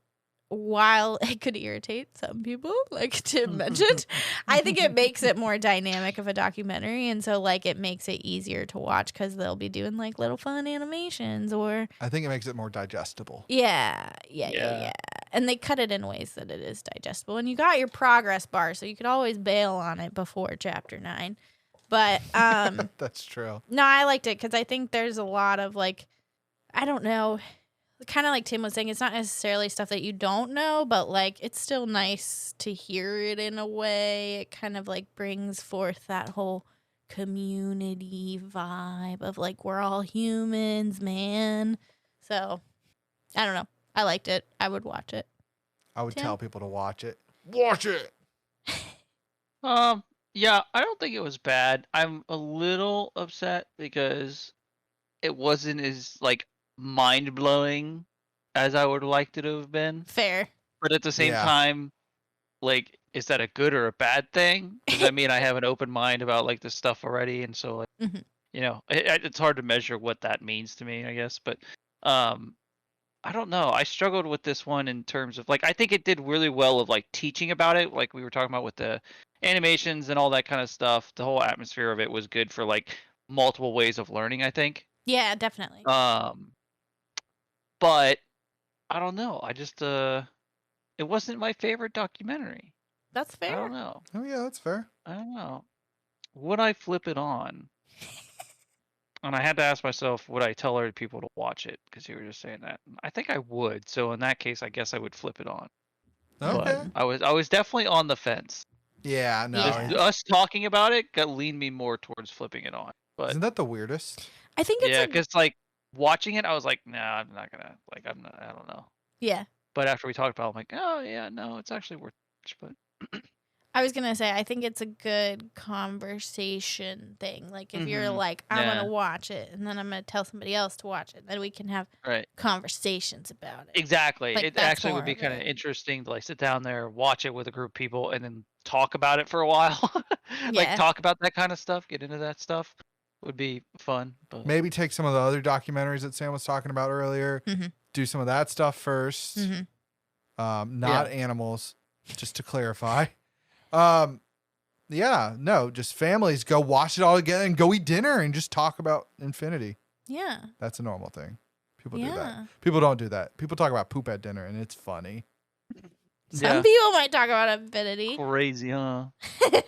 Speaker 1: while it could irritate some people, like Tim mentioned, I think it makes it more dynamic of a documentary, and so like it makes it easier to watch because they'll be doing like little fun animations or
Speaker 2: I think it makes it more digestible.
Speaker 1: yeah. And they cut it in ways that it is digestible, and you got your progress bar, so you could always bail on it before chapter 9. But
Speaker 2: That's true.
Speaker 1: no, I liked it because I think there's a lot of like, I don't know. Kind of like Tim was saying, it's not necessarily stuff that you don't know, but like it's still nice to hear it in a way. It kind of like brings forth that whole community vibe of like we're all humans, man. So I don't know. I liked it. I would watch it.
Speaker 2: I would
Speaker 1: Tim?
Speaker 2: tell people to watch it. Watch it.
Speaker 3: Yeah, I don't think it was bad. I'm a little upset because it wasn't as like mind blowing as I would have liked it to have been.
Speaker 1: Fair.
Speaker 3: But at the same
Speaker 2: Yeah.
Speaker 3: time, like, is that a good or a bad thing? Does that mean I have an open mind about like this stuff already? And so, like,
Speaker 1: Mhm.
Speaker 3: it's hard to measure what that means to me, I guess. But I don't know. I struggled with this one in terms of like I think it did really well of like teaching about it, like we were talking about with the animations and all that kind of stuff. The whole atmosphere of it was good for like multiple ways of learning, I think.
Speaker 1: Yeah, definitely.
Speaker 3: But I don't know. I just it wasn't my favorite documentary.
Speaker 1: That's
Speaker 3: I
Speaker 1: fair.
Speaker 3: don't know.
Speaker 2: Oh yeah, that's fair.
Speaker 3: I don't know. Would I flip it on? And I had to ask myself, would I tell other people to watch it? Because you were just saying that. I think I would. So in that case, I guess I would flip it on.
Speaker 2: Okay.
Speaker 3: But I was definitely on the fence.
Speaker 2: Yeah, no.
Speaker 1: Yeah.
Speaker 3: Just us talking about it leaned me more towards flipping it on. But
Speaker 2: Isn't that the weirdest?
Speaker 1: I think it's
Speaker 3: yeah,
Speaker 1: a,
Speaker 3: because like watching it, I was like, nah, I'm not gonna. Like, I'm not. I don't know.
Speaker 1: yeah.
Speaker 3: But after we talked about it, I'm like, oh yeah, no, it's actually worth it. But
Speaker 1: I was going to say, I think it's a good conversation thing. Like, if you're like, I'm going to watch it, and then I'm going to tell somebody else to watch it, then we can have conversations about it.
Speaker 3: Exactly.
Speaker 1: Like,
Speaker 3: It
Speaker 1: that's
Speaker 3: actually
Speaker 1: more
Speaker 3: would be
Speaker 1: of
Speaker 3: kind of
Speaker 1: it.
Speaker 3: interesting to like sit down there, watch it with a group of people, and then talk about it for a while. Like
Speaker 1: Yeah.
Speaker 3: talk about that kind of stuff, get into that stuff. Would be fun. But
Speaker 2: Maybe take some of the other documentaries that Sam was talking about earlier. Do some of that stuff first. Not animals, just to clarify. Just families go watch it all together and go eat dinner and just talk about Infinity.
Speaker 1: Yeah.
Speaker 2: That's a normal thing. People do that. People don't do that. People talk about poop at dinner, and it's funny.
Speaker 1: Some people might talk about Infinity.
Speaker 3: Crazy, huh?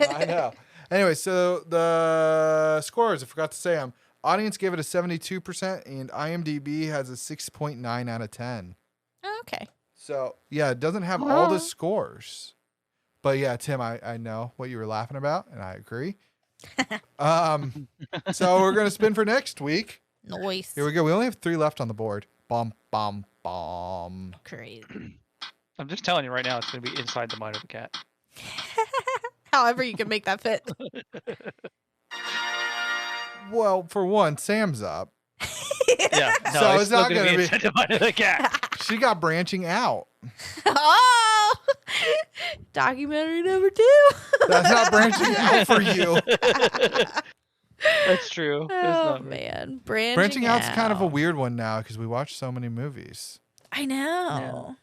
Speaker 2: I know. Anyway, so the scores, I forgot to say them. Audience gave it a 72%, and IMDb has a 6.9 out of 10.
Speaker 1: Oh, okay.
Speaker 2: So, yeah, it doesn't have all the scores. But, yeah, Tim, I know what you were laughing about, and I agree. So we're going to spin for next week.
Speaker 1: Nice.
Speaker 2: Here we go. We only have 3 left on the board. Bomb, bomb, bomb.
Speaker 1: Crazy.
Speaker 3: I'm just telling you right now, it's going to be inside the mind of the cat.
Speaker 1: However you can make that fit.
Speaker 2: Well, for one, Sam's up.
Speaker 3: Yeah. No,
Speaker 2: So it's not
Speaker 3: going to
Speaker 2: gonna
Speaker 3: be
Speaker 2: be-
Speaker 3: inside the mind of the cat.
Speaker 2: She got branching out.
Speaker 1: Oh! Documentary number 2.
Speaker 2: That's not branching out for you.
Speaker 3: That's true. It's
Speaker 1: Oh,
Speaker 3: not very-
Speaker 1: man.
Speaker 2: Branching out's kind of a weird one now because we watch so many movies.
Speaker 1: I know.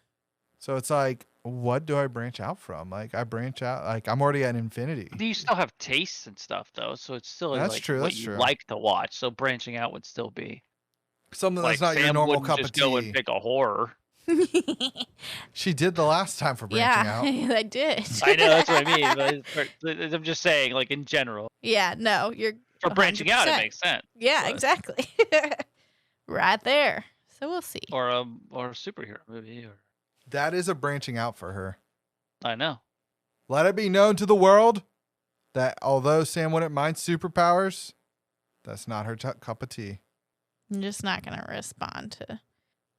Speaker 2: So it's like, what do I branch out from? Like, I branch out, like, I'm already at Infinity.
Speaker 3: Do you still have tastes and stuff though? So it's still
Speaker 2: That's
Speaker 3: like
Speaker 2: true,
Speaker 3: what
Speaker 2: that's
Speaker 3: you
Speaker 2: true.
Speaker 3: like to watch. So branching out would still be
Speaker 2: Something
Speaker 3: like
Speaker 2: that's not your
Speaker 3: Sam
Speaker 2: normal
Speaker 3: wouldn't
Speaker 2: cup of
Speaker 3: just go and
Speaker 2: tea.
Speaker 3: pick a horror.
Speaker 2: She did the last time for branching out.
Speaker 1: Yeah, I did.
Speaker 3: I know that's what I mean. But I'm just saying, like in general,
Speaker 1: Yeah, no, you're
Speaker 3: for branching out, it
Speaker 1: 100%.
Speaker 3: makes sense.
Speaker 1: Yeah,
Speaker 3: but-
Speaker 1: exactly. Right there. So we'll see.
Speaker 3: Or a superhero movie. Or
Speaker 2: That is a branching out for her.
Speaker 3: I know.
Speaker 2: Let it be known to the world that although Sam wouldn't mind superpowers, that's not her cup of tea.
Speaker 1: I'm just not going to respond to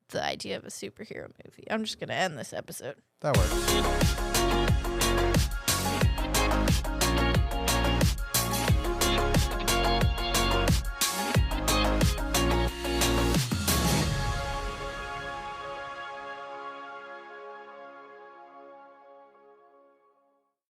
Speaker 1: the idea of a superhero movie. I'm just going to end this episode.
Speaker 2: That works.